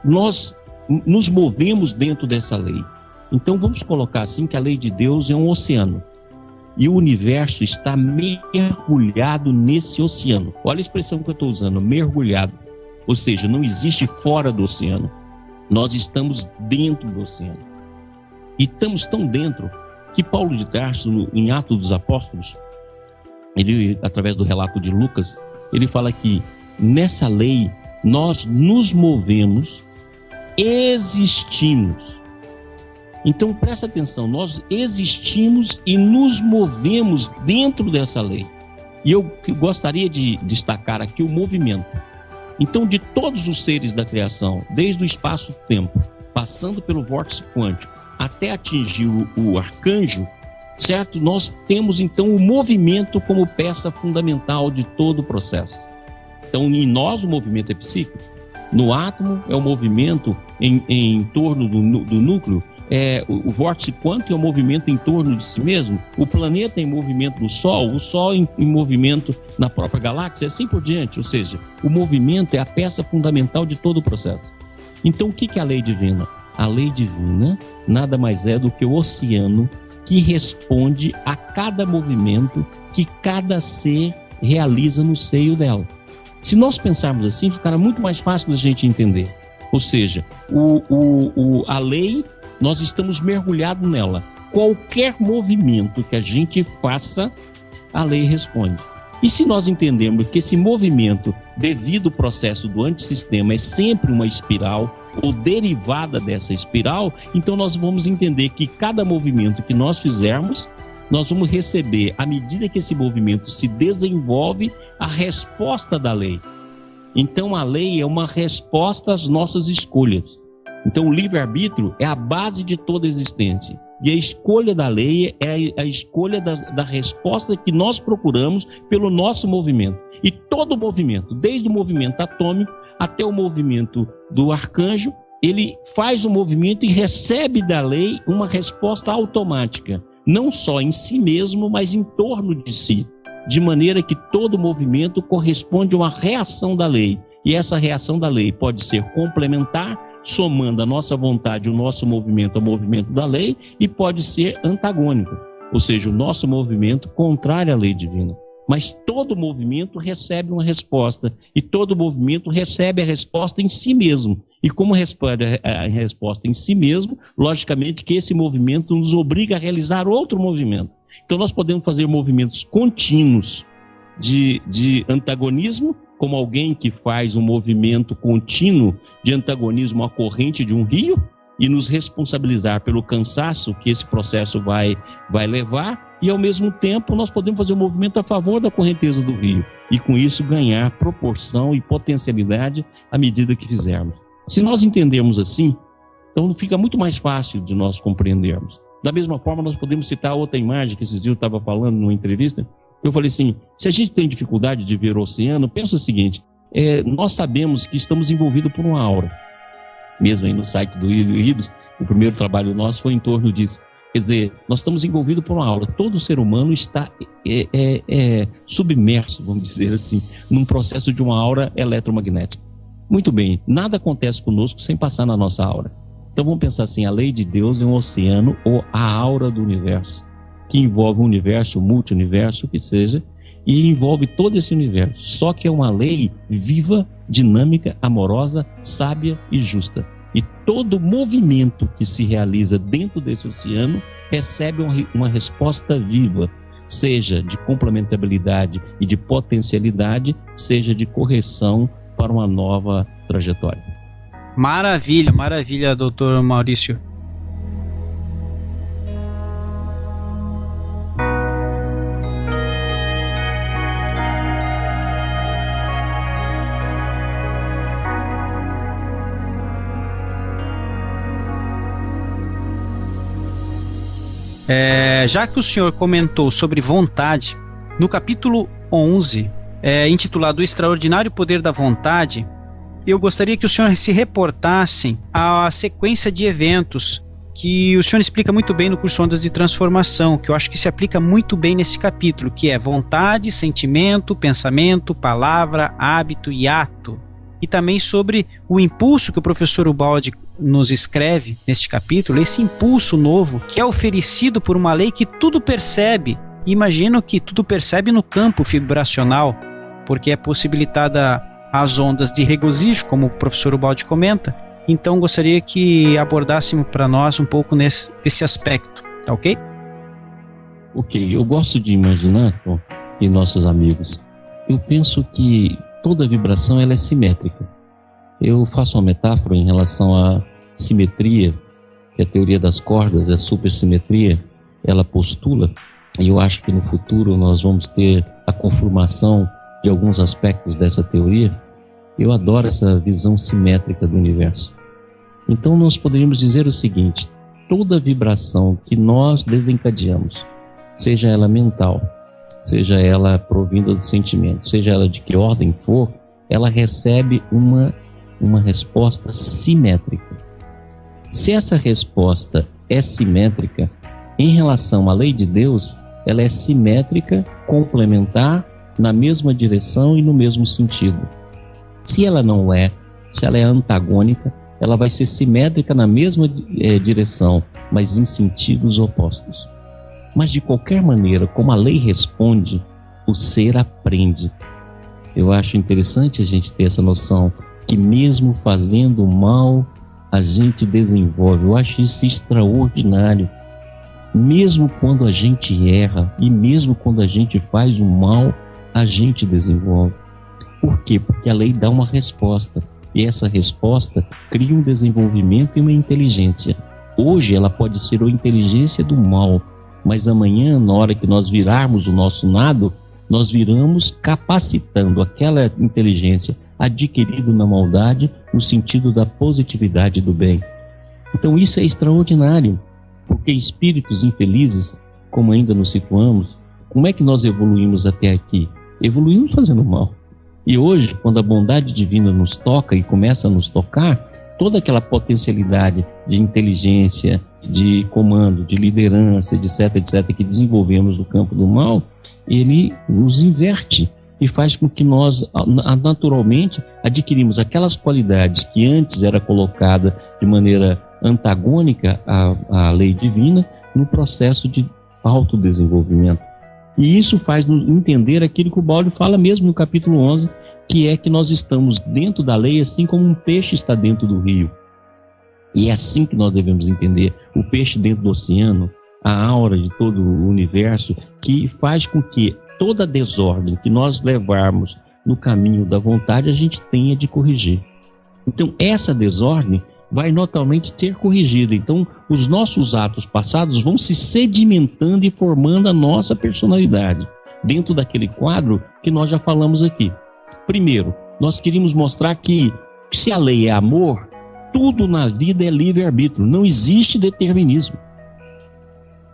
nós nos movemos dentro dessa lei. Então vamos colocar assim que a lei de Deus é um oceano. E o universo está mergulhado nesse oceano. Olha a expressão que eu estou usando, mergulhado. Ou seja, não existe fora do oceano. Nós estamos dentro do oceano. E estamos tão dentro que Paulo de Tarso, em Atos dos Apóstolos, ele, através do relato de Lucas, ele fala que nessa lei nós nos movemos, existimos. Então presta atenção, nós existimos e nos movemos dentro dessa lei. E eu gostaria de destacar aqui o movimento. Então, de todos os seres da criação, desde o espaço-tempo, passando pelo vórtice quântico, até atingir o arcanjo, certo? Nós temos então o movimento como peça fundamental de todo o processo. Então, em nós o movimento é psíquico. No átomo é o movimento em torno do núcleo. O vórtice quântico é o movimento em torno de si mesmo. O planeta em movimento no Sol, o Sol em movimento na própria galáxia, assim por diante. Ou seja, o movimento é a peça fundamental de todo o processo. Então, o que é a lei divina? A lei divina nada mais é do que o oceano que responde a cada movimento que cada ser realiza no seio dela. Se nós pensarmos assim, ficará muito mais fácil da gente entender. Ou seja, a lei, nós estamos mergulhados nela. Qualquer movimento que a gente faça, a lei responde. E se nós entendemos que esse movimento, devido ao processo do antissistema, é sempre uma espiral ou derivada dessa espiral, então nós vamos entender que cada movimento que nós fizermos, nós vamos receber, à medida que esse movimento se desenvolve, a resposta da lei. Então a lei é uma resposta às nossas escolhas. Então o livre-arbítrio é a base de toda a existência. E a escolha da lei é a escolha da resposta que nós procuramos pelo nosso movimento. E todo movimento, desde o movimento atômico até o movimento do arcanjo, ele faz o movimento e recebe da lei uma resposta automática, não só em si mesmo, mas em torno de si, de maneira que todo movimento corresponde a uma reação da lei. E essa reação da lei pode ser complementar, somando a nossa vontade, o nosso movimento ao movimento da lei, e pode ser antagônico, ou seja, o nosso movimento contrário à lei divina. Mas todo movimento recebe uma resposta, e todo movimento recebe a resposta em si mesmo. E como recebe a resposta em si mesmo, logicamente que esse movimento nos obriga a realizar outro movimento. Então nós podemos fazer movimentos contínuos de antagonismo, como alguém que faz um movimento contínuo de antagonismo à corrente de um rio, e nos responsabilizar pelo cansaço que esse processo vai levar, e ao mesmo tempo nós podemos fazer um movimento a favor da correnteza do rio, e com isso ganhar proporção e potencialidade à medida que fizermos. Se nós entendermos assim, então fica muito mais fácil de nós compreendermos. Da mesma forma, nós podemos citar outra imagem que esses dias eu estava falando numa entrevista. Eu falei assim, se a gente tem dificuldade de ver o oceano, pensa o seguinte, nós sabemos que estamos envolvidos por uma aura. Mesmo aí no site do IBS, o primeiro trabalho nosso foi em torno disso. Quer dizer, nós estamos envolvidos por uma aura. Todo ser humano está submerso, vamos dizer assim, num processo de uma aura eletromagnética. Muito bem, nada acontece conosco sem passar na nossa aura. Então vamos pensar assim, a lei de Deus é um oceano ou a aura do universo, que envolve o universo, o multi-universo, o que seja, e envolve todo esse universo. Só que é uma lei viva, dinâmica, amorosa, sábia e justa. E todo movimento que se realiza dentro desse oceano recebe uma resposta viva. seja de complementabilidade e de potencialidade, seja de correção para uma nova trajetória. Maravilha, maravilha, doutor Maurício. Já que o senhor comentou sobre vontade, no capítulo 11, intitulado O Extraordinário Poder da Vontade, eu gostaria que o senhor se reportasse à sequência de eventos que o senhor explica muito bem no curso Ondas de Transformação, que eu acho que se aplica muito bem nesse capítulo, que é vontade, sentimento, pensamento, palavra, hábito e ato. E também sobre o impulso que o professor Ubaldi nos escreve neste capítulo, esse impulso novo que é oferecido por uma lei que tudo percebe. Imagino que tudo percebe no campo vibracional, porque é possibilitada as ondas de regozijo, como o professor Ubaldi comenta. Então gostaria que abordássemos para nós um pouco desse aspecto, tá ok? Ok, eu gosto de imaginar, e nossos amigos, eu penso que toda vibração ela é simétrica. Eu faço uma metáfora em relação à simetria, que a teoria das cordas, a supersimetria, ela postula, e eu acho que no futuro nós vamos ter a confirmação de alguns aspectos dessa teoria. Eu adoro essa visão simétrica do universo. Então nós poderíamos dizer o seguinte: toda vibração que nós desencadeamos, seja ela mental, seja ela provinda do sentimento, seja ela de que ordem for, ela recebe uma resposta simétrica. Se essa resposta é simétrica, em relação à lei de Deus, ela é simétrica, complementar, na mesma direção e no mesmo sentido. Se ela não é, se ela é antagônica, ela vai ser simétrica na mesma direção, mas em sentidos opostos. Mas de qualquer maneira, como a lei responde, o ser aprende. Eu acho interessante a gente ter essa noção que mesmo fazendo mal, a gente desenvolve. Eu acho isso extraordinário. Mesmo quando a gente erra e mesmo quando a gente faz o mal, a gente desenvolve. Por quê? Porque a lei dá uma resposta. E essa resposta cria um desenvolvimento e uma inteligência. Hoje ela pode ser a inteligência do mal, mas amanhã, na hora que nós virarmos o nosso nado, nós viramos capacitando aquela inteligência adquirida na maldade no sentido da positividade do bem. Então isso é extraordinário, porque espíritos infelizes, como ainda nos situamos, como é que nós evoluímos até aqui? Evoluímos fazendo mal. E hoje, quando a bondade divina nos toca e começa a nos tocar, toda aquela potencialidade de inteligência, de comando, de liderança, etc., que desenvolvemos no campo do mal, ele nos inverte e faz com que nós, naturalmente, adquirimos aquelas qualidades que antes era colocada de maneira antagônica à lei divina, no processo de autodesenvolvimento. E isso faz-nos entender aquilo que o Ubaldi fala mesmo no capítulo 11, que é que nós estamos dentro da lei assim como um peixe está dentro do rio. E é assim que nós devemos entender o peixe dentro do oceano, a aura de todo o universo, que faz com que toda desordem que nós levarmos no caminho da vontade, a gente tenha de corrigir. Então, essa desordem vai notoriamente ser corrigida. Então, os nossos atos passados vão se sedimentando e formando a nossa personalidade, dentro daquele quadro que nós já falamos aqui. Primeiro, nós queríamos mostrar que, se a lei é amor, tudo na vida é livre-arbítrio, não existe determinismo.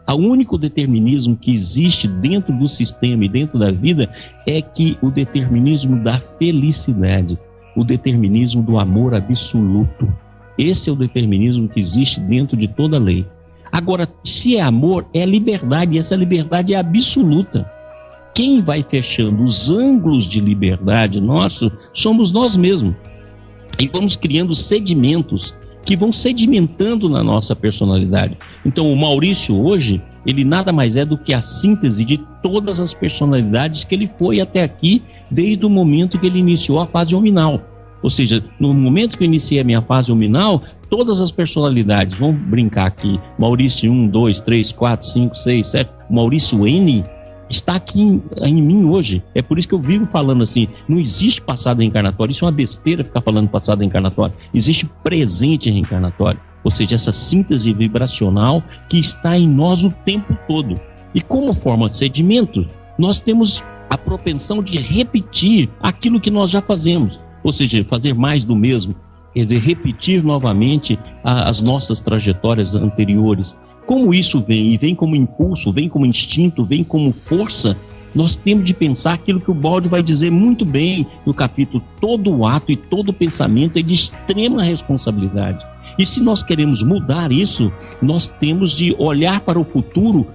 O único determinismo que existe dentro do sistema e dentro da vida é que o determinismo da felicidade, o determinismo do amor absoluto. Esse é o determinismo que existe dentro de toda a lei. Agora, se é amor, é liberdade, e essa liberdade é absoluta. Quem vai fechando os ângulos de liberdade nosso somos nós mesmos. E vamos criando sedimentos que vão sedimentando na nossa personalidade. Então, o Maurício hoje, ele nada mais é do que a síntese de todas as personalidades que ele foi até aqui, desde o momento que ele iniciou a fase hominal. Ou seja, no momento que eu iniciei a minha fase hominal, todas as personalidades, vamos brincar aqui, Maurício 1, 2, 3, 4, 5, 6, 7, Maurício N, está aqui em mim hoje. É por isso que eu vivo falando assim, não existe passado reencarnatório. Isso é uma besteira ficar falando passado reencarnatório. Existe presente reencarnatório. Ou seja, essa síntese vibracional que está em nós o tempo todo. E como forma de sedimento, nós temos a propensão de repetir aquilo que nós já fazemos. Ou seja, fazer mais do mesmo. Quer dizer, repetir novamente as nossas trajetórias anteriores. Como isso vem? E vem como impulso, vem como instinto, vem como força. Nós temos de pensar aquilo que o Baldi vai dizer muito bem no capítulo. Todo ato e todo pensamento é de extrema responsabilidade. E se nós queremos mudar isso, nós temos de olhar para o futuro,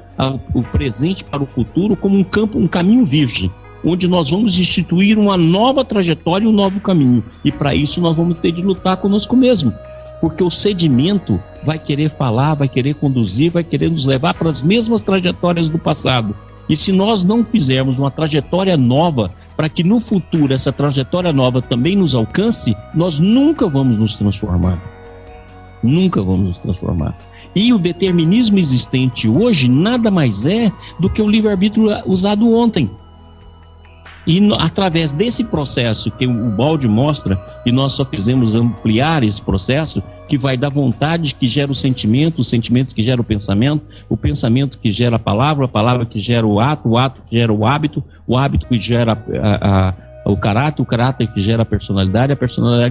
o presente para o futuro, como um caminho virgem, onde nós vamos instituir uma nova trajetória e um novo caminho. E para isso nós vamos ter de lutar conosco mesmo. Porque o sedimento vai querer falar, vai querer conduzir, vai querer nos levar para as mesmas trajetórias do passado. E se nós não fizermos uma trajetória nova, para que no futuro essa trajetória nova também nos alcance, nós nunca vamos nos transformar. Nunca vamos nos transformar. E o determinismo existente hoje nada mais é do que o livre-arbítrio usado ontem. E através desse processo que o Baldi mostra, e nós só fizemos ampliar esse processo, que vai da vontade que gera o sentimento que gera o pensamento que gera a palavra que gera o ato que gera o hábito que gera o caráter que gera a personalidade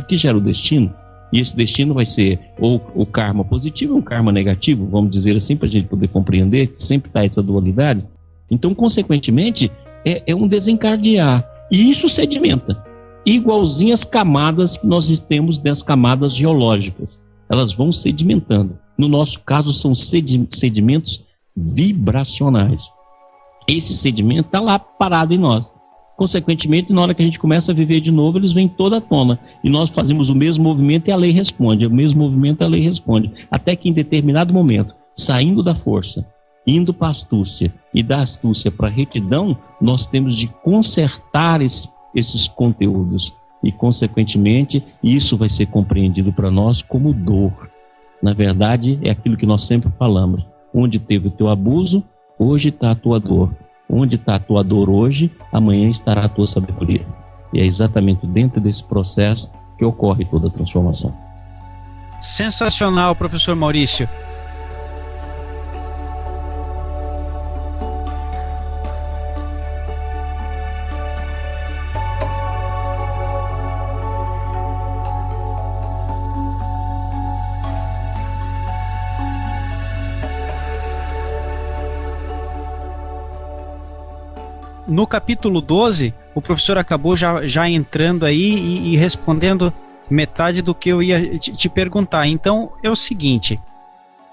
que gera o destino. E esse destino vai ser ou o karma positivo ou o karma negativo, vamos dizer assim, para a gente poder compreender que sempre está essa dualidade. Então, consequentemente, é um desencadear. E isso sedimenta. Igualzinho as camadas que nós temos das camadas geológicas. Elas vão sedimentando. No nosso caso, são sedimentos vibracionais. Esse sedimento está lá parado em nós. Consequentemente, na hora que a gente começa a viver de novo, eles vêm toda à tona. E nós fazemos o mesmo movimento e a lei responde. O mesmo movimento e a lei responde. Até que em determinado momento, saindo da força, indo para a astúcia e da astúcia para a retidão, nós temos de consertar esses conteúdos. E, consequentemente, isso vai ser compreendido para nós como dor. Na verdade, é aquilo que nós sempre falamos. Onde teve o teu abuso, hoje está a tua dor. Onde está a tua dor hoje, amanhã estará a tua sabedoria. E é exatamente dentro desse processo que ocorre toda a transformação. Sensacional, professor Maurício. No capítulo 12, o professor acabou já entrando aí e respondendo metade do que eu ia te perguntar. Então, é o seguinte,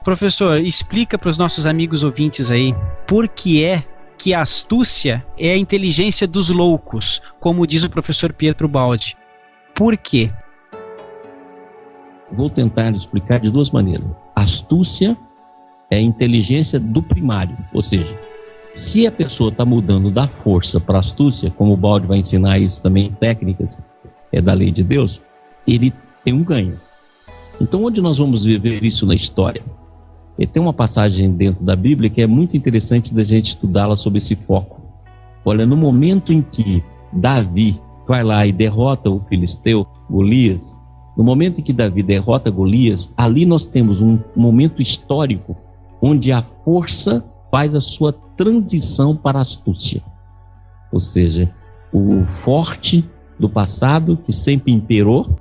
professor, explica para os nossos amigos ouvintes aí por que é que a astúcia é a inteligência dos loucos, como diz o professor Pietro Baldi. Por quê? Vou tentar explicar de duas maneiras. A astúcia é a inteligência do primário, ou seja, se a pessoa está mudando da força para a astúcia, como o Baldi vai ensinar isso também em técnicas da lei de Deus, ele tem um ganho. Então, onde nós vamos viver isso na história? Tem uma passagem dentro da Bíblia que é muito interessante da gente estudá-la sob esse foco. Olha, no momento em que Davi vai lá e derrota o filisteu, Golias, no momento em que Davi derrota Golias, ali nós temos um momento histórico onde a força faz a sua transição para a astúcia. Ou seja, o forte do passado, que sempre imperou,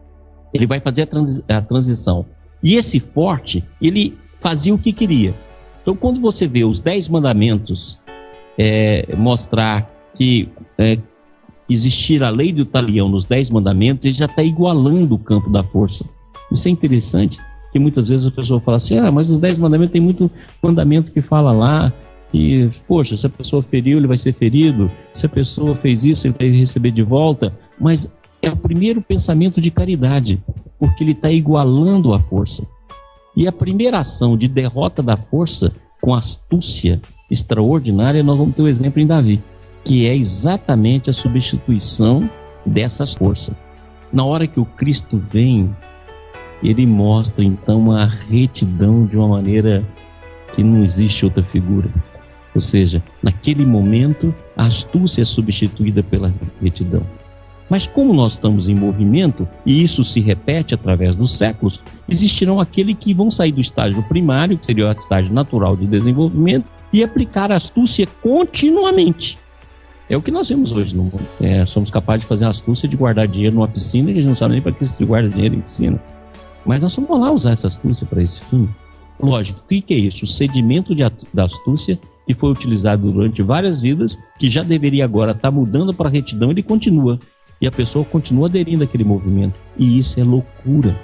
ele vai fazer a transição. E esse forte, ele fazia o que queria. Então, quando você vê os 10 mandamentos mostrar que existir a lei do talião nos 10 mandamentos, ele já está igualando o campo da força. Isso é interessante, que muitas vezes a pessoa fala assim, mas os 10 mandamentos tem muito mandamento que fala lá, e, poxa, se a pessoa feriu, ele vai ser ferido, se a pessoa fez isso, ele vai receber de volta, mas é o primeiro pensamento de caridade, porque ele está igualando a força. E a primeira ação de derrota da força, com astúcia extraordinária, nós vamos ter o exemplo em Davi, que é exatamente a substituição dessas forças. Na hora que o Cristo vem, ele mostra então a retidão de uma maneira que não existe outra figura. Ou seja, naquele momento, a astúcia é substituída pela retidão. Mas como nós estamos em movimento, e isso se repete através dos séculos, existirão aqueles que vão sair do estágio primário, que seria o estágio natural de desenvolvimento, e aplicar a astúcia continuamente. É o que nós vemos hoje no mundo. Somos capazes de fazer a astúcia de guardar dinheiro numa piscina, e a gente não sabe nem para que se guarda dinheiro em piscina. Mas nós vamos lá usar essa astúcia para esse fim. Lógico, o que é isso? O sedimento da astúcia, que foi utilizado durante várias vidas, que já deveria agora estar mudando para a retidão, ele continua. E a pessoa continua aderindo àquele movimento. E isso é loucura.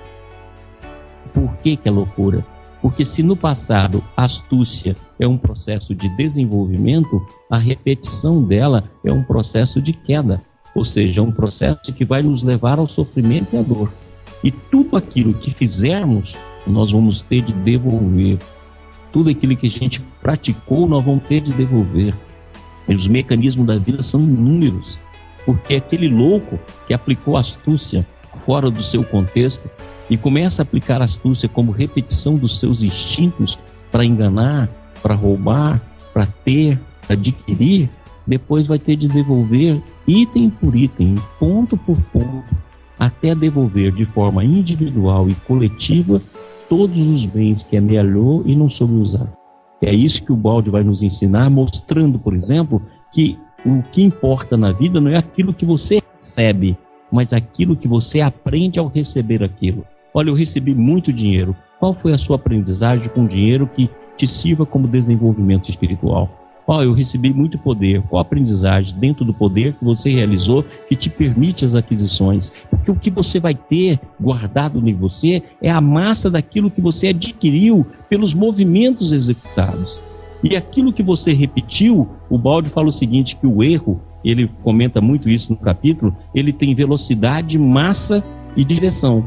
Por que é loucura? Porque se no passado a astúcia é um processo de desenvolvimento, a repetição dela é um processo de queda. Ou seja, é um processo que vai nos levar ao sofrimento e à dor. E tudo aquilo que fizermos, nós vamos ter de devolver. Tudo aquilo que a gente praticou, nós vamos ter de devolver. E os mecanismos da vida são inúmeros. Porque aquele louco que aplicou astúcia fora do seu contexto e começa a aplicar astúcia como repetição dos seus instintos para enganar, para roubar, para ter, para adquirir, depois vai ter de devolver item por item, ponto por ponto, até devolver de forma individual e coletiva todos os bens que amealhou e não soube usar. É isso que o balde vai nos ensinar, mostrando, por exemplo, que o que importa na vida não é aquilo que você recebe, mas aquilo que você aprende ao receber aquilo. Olha, eu recebi muito dinheiro. Qual foi a sua aprendizagem com dinheiro que te sirva como desenvolvimento espiritual? Eu recebi muito poder. Qual a aprendizagem dentro do poder que você realizou que te permite as aquisições? Porque o que você vai ter guardado em você é a massa daquilo que você adquiriu pelos movimentos executados. E aquilo que você repetiu, o balde fala o seguinte, que o erro, ele comenta muito isso no capítulo, ele tem velocidade, massa e direção.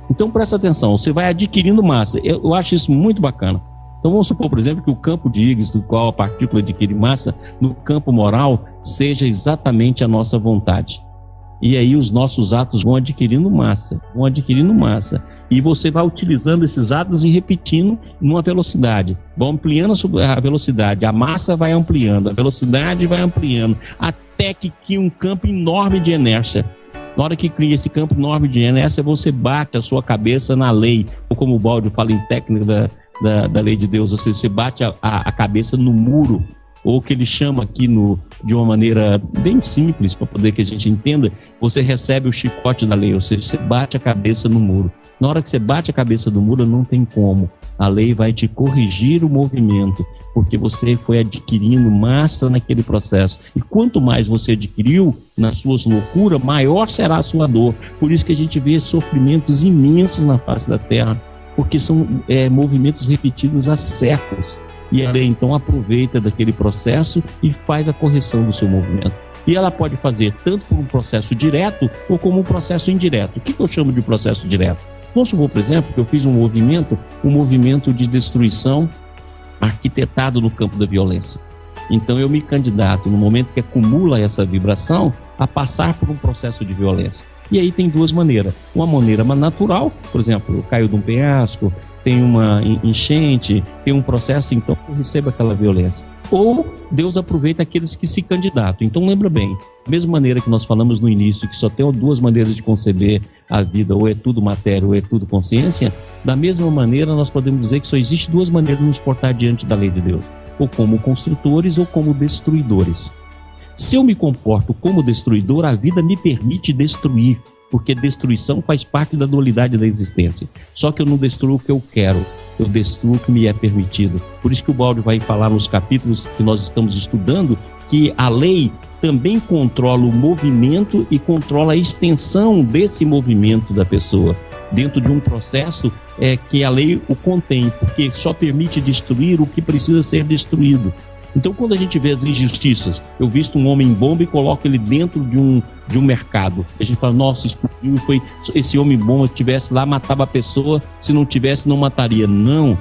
Então presta atenção, você vai adquirindo massa. Eu acho isso muito bacana. Então vamos supor, por exemplo, que o campo de Higgs, do qual a partícula adquire massa, no campo moral, seja exatamente a nossa vontade. E aí os nossos atos vão adquirindo massa. E você vai utilizando esses atos e repetindo numa velocidade. Vão ampliando a velocidade, a massa vai ampliando, a velocidade vai ampliando, até que cria um campo enorme de inércia. Na hora que cria esse campo enorme de inércia, você bate a sua cabeça na lei, ou como o balde fala em técnica da lei de Deus, ou seja, você bate a cabeça no muro, ou que ele chama aqui de uma maneira bem simples, para poder que a gente entenda, você recebe o chicote da lei, ou seja, você bate a cabeça no muro. Na hora que você bate a cabeça no muro, não tem como. A lei vai te corrigir o movimento, porque você foi adquirindo massa naquele processo. E quanto mais você adquiriu nas suas loucuras, maior será a sua dor. Por isso que a gente vê sofrimentos imensos na face da Terra, porque são movimentos repetidos há séculos. E a lei, então, aproveita daquele processo e faz a correção do seu movimento. E ela pode fazer tanto por um processo direto ou como um processo indireto. O que eu chamo de processo direto? Vamos supor, por exemplo, que eu fiz um movimento de destruição arquitetado no campo da violência. Então eu me candidato, no momento que acumula essa vibração, a passar por um processo de violência. E aí tem duas maneiras. Uma maneira natural, por exemplo, caiu de um penhasco, tem uma enchente, tem um processo, então eu recebo aquela violência. Ou Deus aproveita aqueles que se candidatam. Então lembra bem, da mesma maneira que nós falamos no início, que só tem duas maneiras de conceber a vida, ou é tudo matéria ou é tudo consciência, da mesma maneira nós podemos dizer que só existe duas maneiras de nos portar diante da lei de Deus, ou como construtores ou como destruidores. Se eu me comporto como destruidor, a vida me permite destruir, porque destruição faz parte da dualidade da existência. Só que eu não destruo o que eu quero, eu destruo o que me é permitido. Por isso que o balde vai falar nos capítulos que nós estamos estudando, que a lei também controla o movimento e controla a extensão desse movimento da pessoa, dentro de um processo que a lei o contém, porque só permite destruir o que precisa ser destruído. Então, quando a gente vê as injustiças, eu visto um homem-bomba e coloco ele dentro de um mercado. A gente fala, nossa, explodiu, foi esse homem-bomba, tivesse lá, matava a pessoa, se não tivesse, não mataria. Não,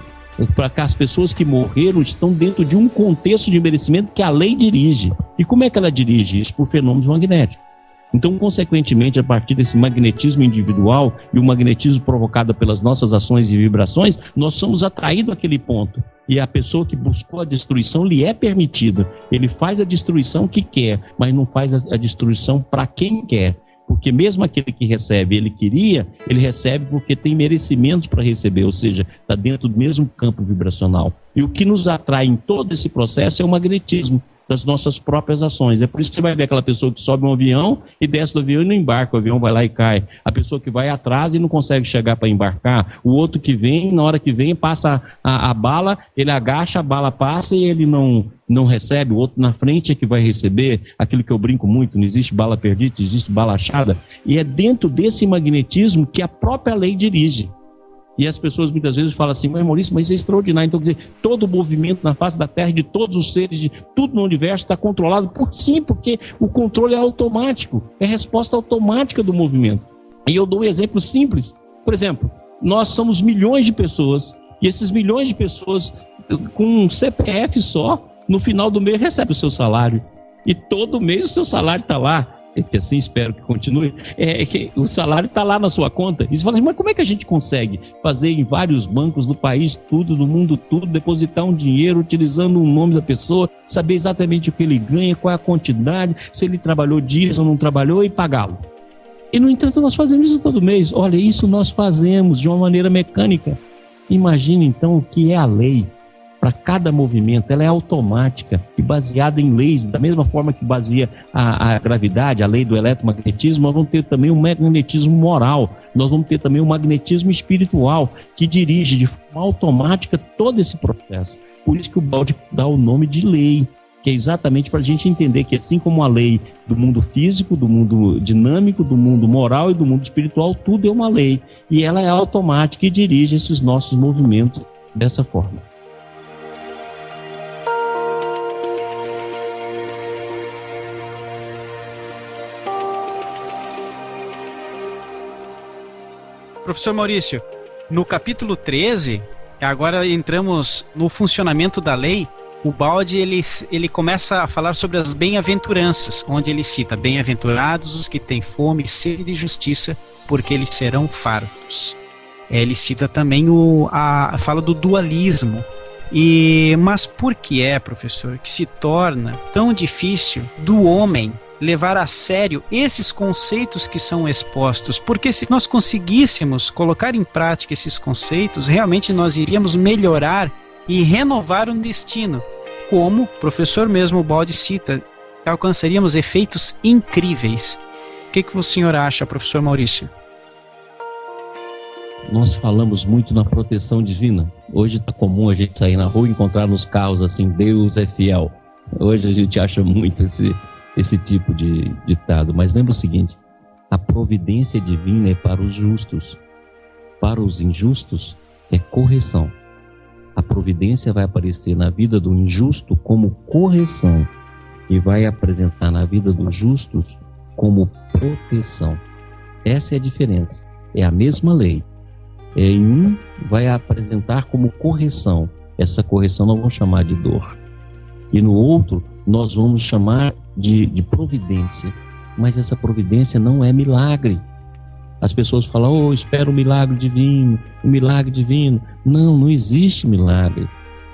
para cá as pessoas que morreram estão dentro de um contexto de merecimento que a lei dirige. E como é que ela dirige isso? Por fenômenos magnéticos. Então, consequentemente, a partir desse magnetismo individual e o magnetismo provocado pelas nossas ações e vibrações, nós somos atraídos àquele ponto. E a pessoa que buscou a destruição lhe é permitida. Ele faz a destruição que quer, mas não faz a destruição para quem quer. Porque mesmo aquele que recebe, ele queria, ele recebe porque tem merecimentos para receber, ou seja, está dentro do mesmo campo vibracional. E o que nos atrai em todo esse processo é o magnetismo das nossas próprias ações. É por isso que você vai ver aquela pessoa que sobe um avião e desce do avião e não embarca, o avião vai lá e cai. A pessoa que vai atrás e não consegue chegar para embarcar. O outro que vem, na hora que vem, passa a bala, ele agacha, a bala passa e ele não recebe. O outro na frente é que vai receber. Aquilo que eu brinco muito, não existe bala perdida, existe bala achada. E é dentro desse magnetismo que a própria lei dirige. E as pessoas muitas vezes falam assim, mas Maurício, mas isso é extraordinário. Então, quer dizer, todo o movimento na face da Terra, de todos os seres, de tudo no universo está controlado porque o controle é automático, é resposta automática do movimento. E eu dou um exemplo simples. Por exemplo, nós somos milhões de pessoas, e esses milhões de pessoas, com um CPF só, no final do mês recebe o seu salário. E todo mês o seu salário está lá. Que assim espero que continue, que o salário está lá na sua conta. E você fala assim, mas como é que a gente consegue fazer em vários bancos do país tudo, no mundo tudo, depositar um dinheiro utilizando o nome da pessoa, saber exatamente o que ele ganha, qual é a quantidade, se ele trabalhou dias ou não trabalhou e pagá-lo? E no entanto nós fazemos isso todo mês. Olha, isso nós fazemos de uma maneira mecânica. Imagine então o que é a lei. Para cada movimento, ela é automática e baseada em leis, da mesma forma que baseia a gravidade, a lei do eletromagnetismo, nós vamos ter também um magnetismo moral, nós vamos ter também um magnetismo espiritual, que dirige de forma automática todo esse processo. Por isso que o Baldi dá o nome de lei, que é exatamente para a gente entender que assim como a lei do mundo físico, do mundo dinâmico, do mundo moral e do mundo espiritual, tudo é uma lei, e ela é automática e dirige esses nossos movimentos dessa forma. Professor Maurício, no capítulo 13, agora entramos no funcionamento da lei. O Baldi ele começa a falar sobre as bem-aventuranças, onde ele cita: bem-aventurados os que têm fome e sede de justiça, porque eles serão fartos. Ele cita também fala do dualismo. Mas por que professor, que se torna tão difícil do homem levar a sério esses conceitos que são expostos? Porque se nós conseguíssemos colocar em prática esses conceitos, realmente nós iríamos melhorar e renovar o destino. Como o professor mesmo Baldi cita, alcançaríamos efeitos incríveis. O que o senhor acha, professor Maurício? Nós falamos muito na proteção divina. Hoje está comum a gente sair na rua e encontrar nos carros assim, Deus é fiel. Hoje a gente acha muito esse tipo de ditado, mas lembra o seguinte: a providência divina é para os justos, para os injustos é correção. A providência vai aparecer na vida do injusto como correção e vai apresentar na vida dos justos como proteção. Essa é a diferença, é a mesma lei. Em um vai apresentar como correção, essa correção nós vamos chamar de dor, e no outro nós vamos chamar de providência, mas essa providência não é milagre. As pessoas falam, espera um milagre divino, Não existe milagre.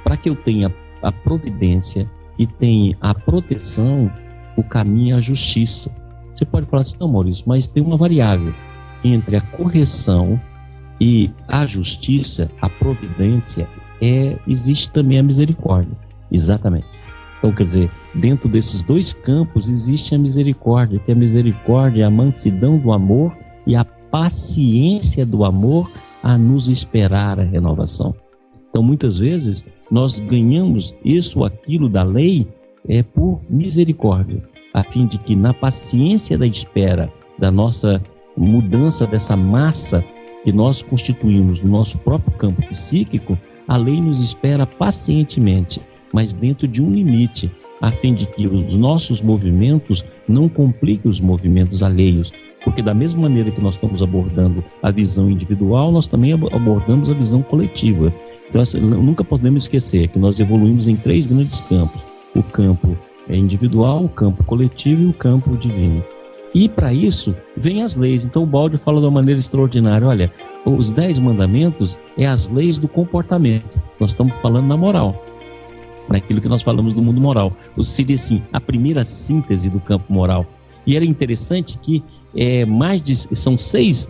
Para que eu tenha a providência e tenha a proteção, o caminho é a justiça. Você pode falar assim, não, Maurício, mas tem uma variável entre a correção e a justiça, a providência, existe também a misericórdia. Exatamente. Então, quer dizer, dentro desses dois campos existe a misericórdia, que a misericórdia é a mansidão do amor e a paciência do amor a nos esperar a renovação. Então, muitas vezes, nós ganhamos isso ou aquilo da lei por misericórdia, a fim de que na paciência da espera, da nossa mudança dessa massa que nós constituímos no nosso próprio campo psíquico, a lei nos espera pacientemente, mas dentro de um limite, a fim de que os nossos movimentos não compliquem os movimentos alheios. Porque da mesma maneira que nós estamos abordando a visão individual, nós também abordamos a visão coletiva. Então, nunca podemos esquecer que nós evoluímos em 3 grandes campos: o campo individual, o campo coletivo e o campo divino. E para isso, vem as leis. Então o Baldi fala de uma maneira extraordinária. Olha, os 10 mandamentos é as leis do comportamento. Nós estamos falando na moral, naquilo que nós falamos do mundo moral. Ou seria assim, a primeira síntese do campo moral. E era interessante que são seis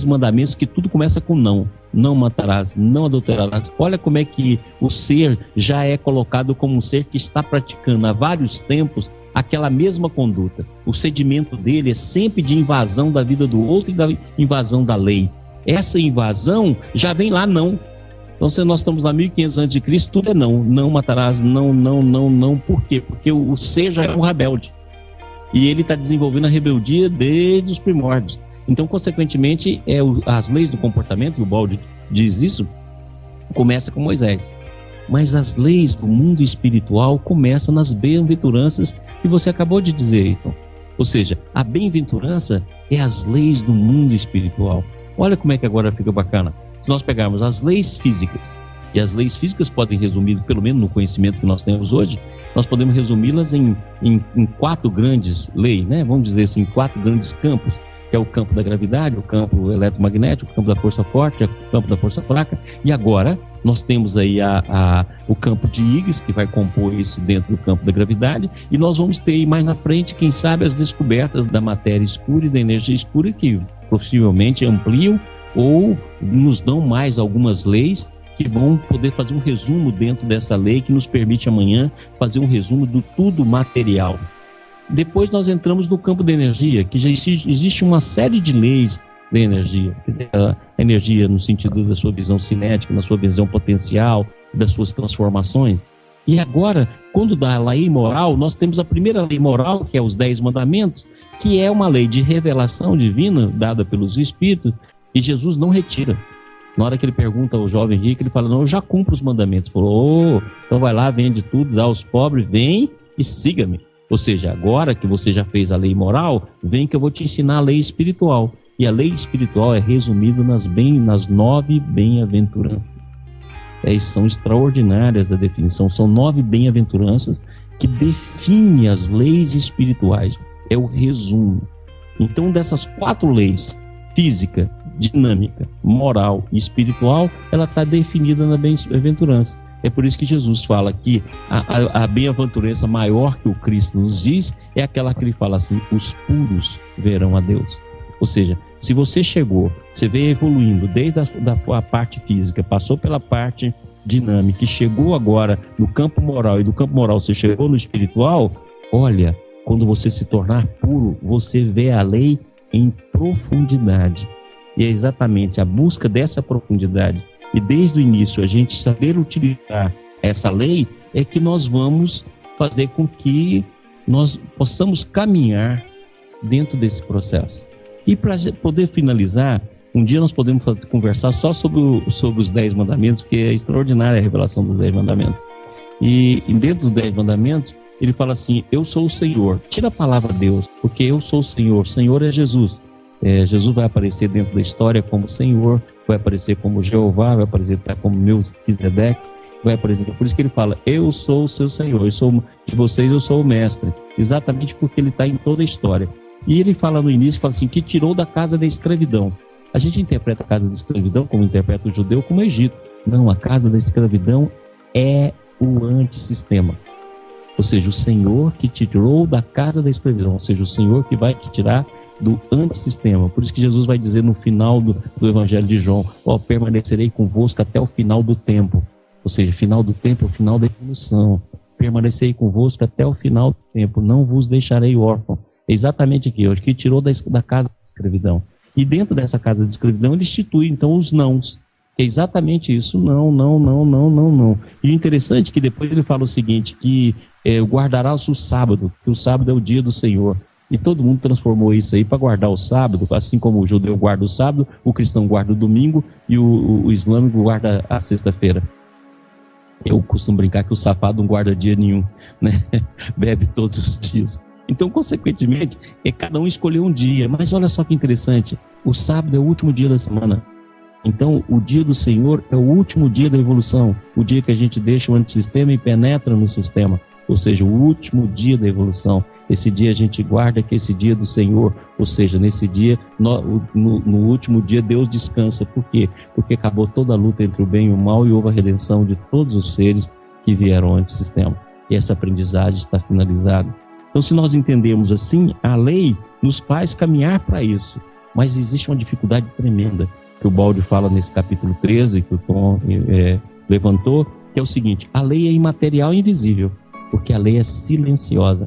mandamentos que tudo começa com não. Não matarás, não adulterarás. Olha como é que o ser já é colocado como um ser que está praticando há vários tempos aquela mesma conduta. O sedimento dele é sempre de invasão da vida do outro e da invasão da lei. Essa invasão já vem lá, não. Então, se nós estamos lá 1500 a.C., tudo é não. Não matarás, não. Por quê? Porque o ser já é um rebelde. E ele está desenvolvendo a rebeldia desde os primórdios. Então, consequentemente, as leis do comportamento, e o Baldi diz isso, começa com Moisés. Mas as leis do mundo espiritual começam nas bem-aventuranças que você acabou de dizer, então. Ou seja, a bem-aventurança é as leis do mundo espiritual. Olha como é que agora fica bacana. Se nós pegarmos as leis físicas, e as leis físicas podem resumir, pelo menos no conhecimento que nós temos hoje, nós podemos resumi-las em 4 grandes leis, né? Vamos dizer assim, 4 grandes campos, que é o campo da gravidade, o campo eletromagnético, o campo da força forte, o campo da força fraca. E agora nós temos aí o campo de Higgs, que vai compor isso dentro do campo da gravidade, e nós vamos ter mais na frente, quem sabe, as descobertas da matéria escura e da energia escura, que possivelmente ampliam ou nos dão mais algumas leis que vão poder fazer um resumo dentro dessa lei, que nos permite amanhã fazer um resumo do tudo material. Depois nós entramos no campo da energia, que já existe uma série de leis da energia. Quer dizer, a energia no sentido da sua visão cinética, na sua visão potencial, das suas transformações. E agora, quando dá a lei moral, nós temos a primeira lei moral, que é os 10 mandamentos, que é uma lei de revelação divina, dada pelos Espíritos, e Jesus não retira. Na hora que ele pergunta ao jovem rico, ele fala, não, eu já cumpro os mandamentos. Ele falou, então vai lá, vende tudo, dá aos pobres, vem e siga-me. Ou seja, agora que você já fez a lei moral, vem que eu vou te ensinar a lei espiritual. E a lei espiritual é resumida nas 9 bem-aventuranças. São extraordinárias a definição. São 9 bem-aventuranças que definem as leis espirituais. É o resumo. Então, dessas 4 leis, física, dinâmica, moral e espiritual, ela está definida na bem-aventurança. É por isso que Jesus fala que a bem-aventurança maior que o Cristo nos diz é aquela que ele fala assim, os puros verão a Deus. Ou seja, se você chegou, você veio evoluindo desde a parte física, passou pela parte dinâmica e chegou agora no campo moral, e do campo moral você chegou no espiritual, olha, quando você se tornar puro, você vê a lei em profundidade. E é exatamente a busca dessa profundidade, e desde o início a gente saber utilizar essa lei, é que nós vamos fazer com que nós possamos caminhar dentro desse processo. E para poder finalizar, um dia nós podemos conversar só sobre os 10 mandamentos, porque é extraordinária a revelação dos 10 mandamentos. E dentro dos 10 mandamentos, ele fala assim, eu sou o Senhor. Tira a palavra Deus, porque eu sou o Senhor. Senhor é Jesus. Jesus vai aparecer dentro da história como Senhor, vai aparecer como Jeová, vai aparecer como Melquisedeque, vai aparecer. Por isso que ele fala, eu sou o seu Senhor, eu sou de vocês, eu sou o mestre. Exatamente porque ele está em toda a história. E ele fala no início, fala assim, que tirou da casa da escravidão. A gente interpreta a casa da escravidão, como interpreta o judeu, como Egito. Não, a casa da escravidão é o antissistema. Ou seja, o Senhor que te tirou da casa da escravidão, ou seja, o Senhor que vai te tirar do antissistema. Por isso que Jesus vai dizer no final do Evangelho de João, permanecerei convosco até o final do tempo. Ou seja, final do tempo é o final da evolução. Permanecerei convosco até o final do tempo, não vos deixarei órfão. É exatamente aqui, o que tirou da casa da escravidão. E dentro dessa casa de escravidão ele institui então os nãos. É exatamente isso, não. E o interessante é que depois ele fala o seguinte, que guardarás o sábado, que o sábado é o dia do Senhor. E todo mundo transformou isso aí para guardar o sábado, assim como o judeu guarda o sábado, o cristão guarda o domingo e o islâmico guarda a sexta-feira. Eu costumo brincar que o safado não guarda dia nenhum, né? Bebe todos os dias. Então, consequentemente, cada um escolheu um dia. Mas olha só que interessante, o sábado é o último dia da semana. Então, o dia do Senhor é o último dia da evolução, o dia que a gente deixa o antissistema e penetra no sistema. Ou seja, o último dia da evolução. Esse dia a gente guarda que esse dia do Senhor, ou seja, nesse dia, no último dia, Deus descansa. Por quê? Porque acabou toda a luta entre o bem e o mal e houve a redenção de todos os seres que vieram ao sistema. E essa aprendizagem está finalizada. Então, se nós entendemos assim, a lei nos faz caminhar para isso. Mas existe uma dificuldade tremenda, que o Baldi fala nesse capítulo 13, que o Tom levantou, que é o seguinte: a lei é imaterial e invisível, porque a lei é silenciosa.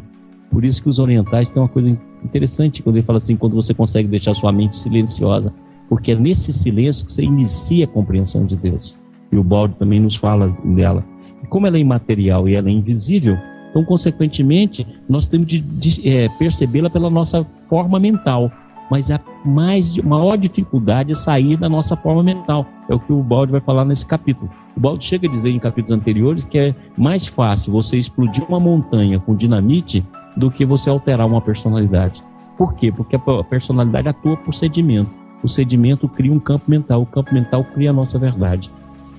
Por isso que os orientais têm uma coisa interessante, quando ele fala assim, quando você consegue deixar sua mente silenciosa, porque é nesse silêncio que você inicia a compreensão de Deus. E o Baldi também nos fala dela. E como ela é imaterial e ela é invisível, então, consequentemente, nós temos de percebê-la pela nossa forma mental. Mas a maior dificuldade é sair da nossa forma mental. É o que o Baldi vai falar nesse capítulo. O Baldi chega a dizer em capítulos anteriores que é mais fácil você explodir uma montanha com dinamite do que você alterar uma personalidade. Por quê? Porque a personalidade atua por sedimento. O sedimento cria um campo mental. O campo mental cria a nossa verdade.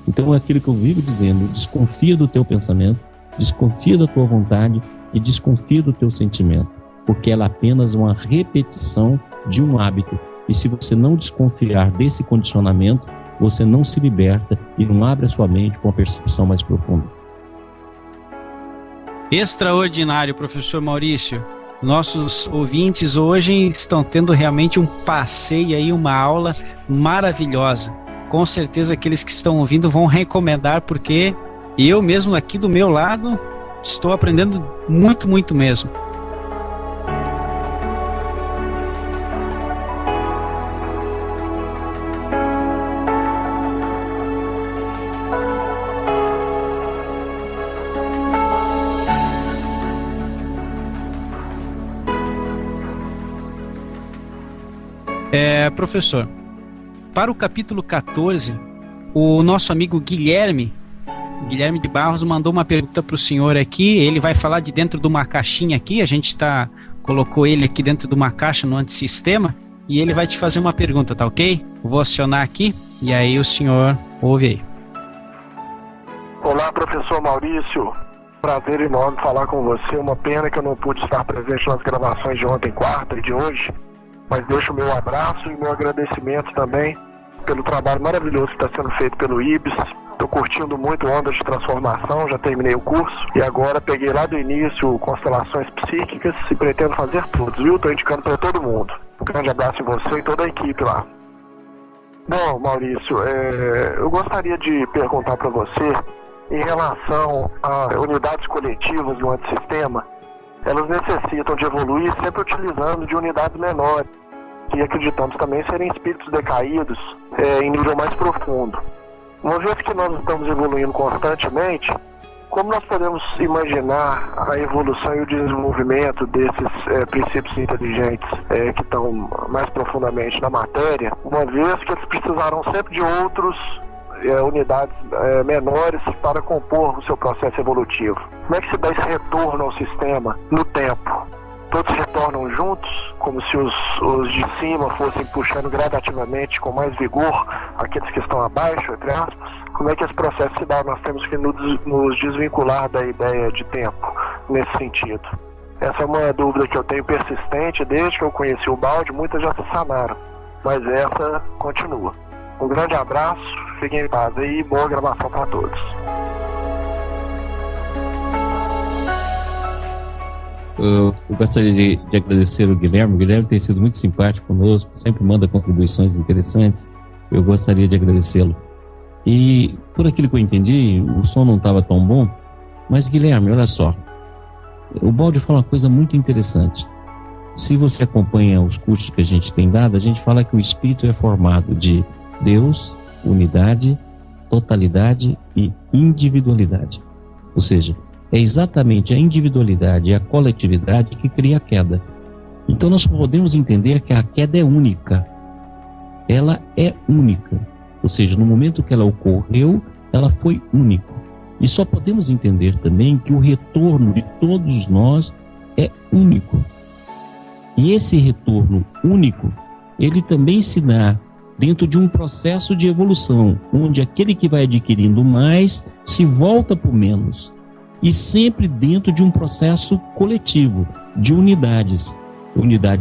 Então é aquilo que eu vivo dizendo: desconfia do teu pensamento, desconfia da tua vontade e desconfia do teu sentimento, porque ela é apenas uma repetição de um hábito. E se você não desconfiar desse condicionamento, você não se liberta e não abre a sua mente com a percepção mais profunda. Extraordinário, professor Maurício. Nossos ouvintes hoje estão tendo realmente um passeio aí, uma aula maravilhosa. Com certeza aqueles que estão ouvindo vão recomendar, porque eu mesmo aqui do meu lado estou aprendendo muito, muito mesmo. Professor, para o capítulo 14, o nosso amigo Guilherme de Barros mandou uma pergunta para o senhor aqui. Ele vai falar de dentro de uma caixinha aqui, a gente colocou ele aqui dentro de uma caixa no antissistema, e ele vai te fazer uma pergunta, tá ok? Vou acionar aqui, e aí o senhor ouve aí. Olá, professor Maurício, prazer enorme falar com você. Uma pena que eu não pude estar presente nas gravações de ontem, quarta, e de hoje, mas deixo o meu abraço e meu agradecimento também pelo trabalho maravilhoso que está sendo feito pelo IBS. Estou curtindo muito Ondas de Transformação, já terminei o curso e agora peguei lá do início Constelações Psíquicas e pretendo fazer todos, viu? Estou indicando para todo mundo. Um grande abraço em você e toda a equipe lá. Bom, Maurício, eu gostaria de perguntar para você em relação a unidades coletivas do antissistema. Elas necessitam de evoluir sempre utilizando de unidades menores, que acreditamos também serem espíritos decaídos em nível mais profundo. Uma vez que nós estamos evoluindo constantemente, como nós podemos imaginar a evolução e o desenvolvimento desses princípios inteligentes que estão mais profundamente na matéria, uma vez que eles precisarão sempre de outros unidades menores para compor o seu processo evolutivo? Como é que se dá esse retorno ao sistema no tempo? Todos retornam juntos, como se os de cima fossem puxando gradativamente com mais vigor aqueles que estão abaixo, entre aspas? Como é que esse processo se dá? Nós temos que nos desvincular da ideia de tempo nesse sentido. Essa é uma dúvida que eu tenho persistente desde que eu conheci o Baldi. Muitas já se sanaram, mas essa continua. Um grande abraço, fiquem em paz aí e boa gravação para todos. Eu gostaria de agradecer o Guilherme. O Guilherme tem sido muito simpático conosco, sempre manda contribuições interessantes. Eu gostaria de agradecê-lo. E por aquilo que eu entendi, o som não estava tão bom, mas Guilherme, olha só, o Baldi fala uma coisa muito interessante. Se você acompanha os cursos que a gente tem dado, a gente fala que o espírito é formado de Deus, unidade, totalidade e individualidade. Ou seja, é exatamente a individualidade e a coletividade que cria a queda. Então nós podemos entender que a queda é única. Ela é única. Ou seja, no momento que ela ocorreu, ela foi única. E só podemos entender também que o retorno de todos nós é único. E esse retorno único, ele também se dá dentro de um processo de evolução, onde aquele que vai adquirindo mais se volta por menos. e sempre dentro de um processo coletivo, de unidades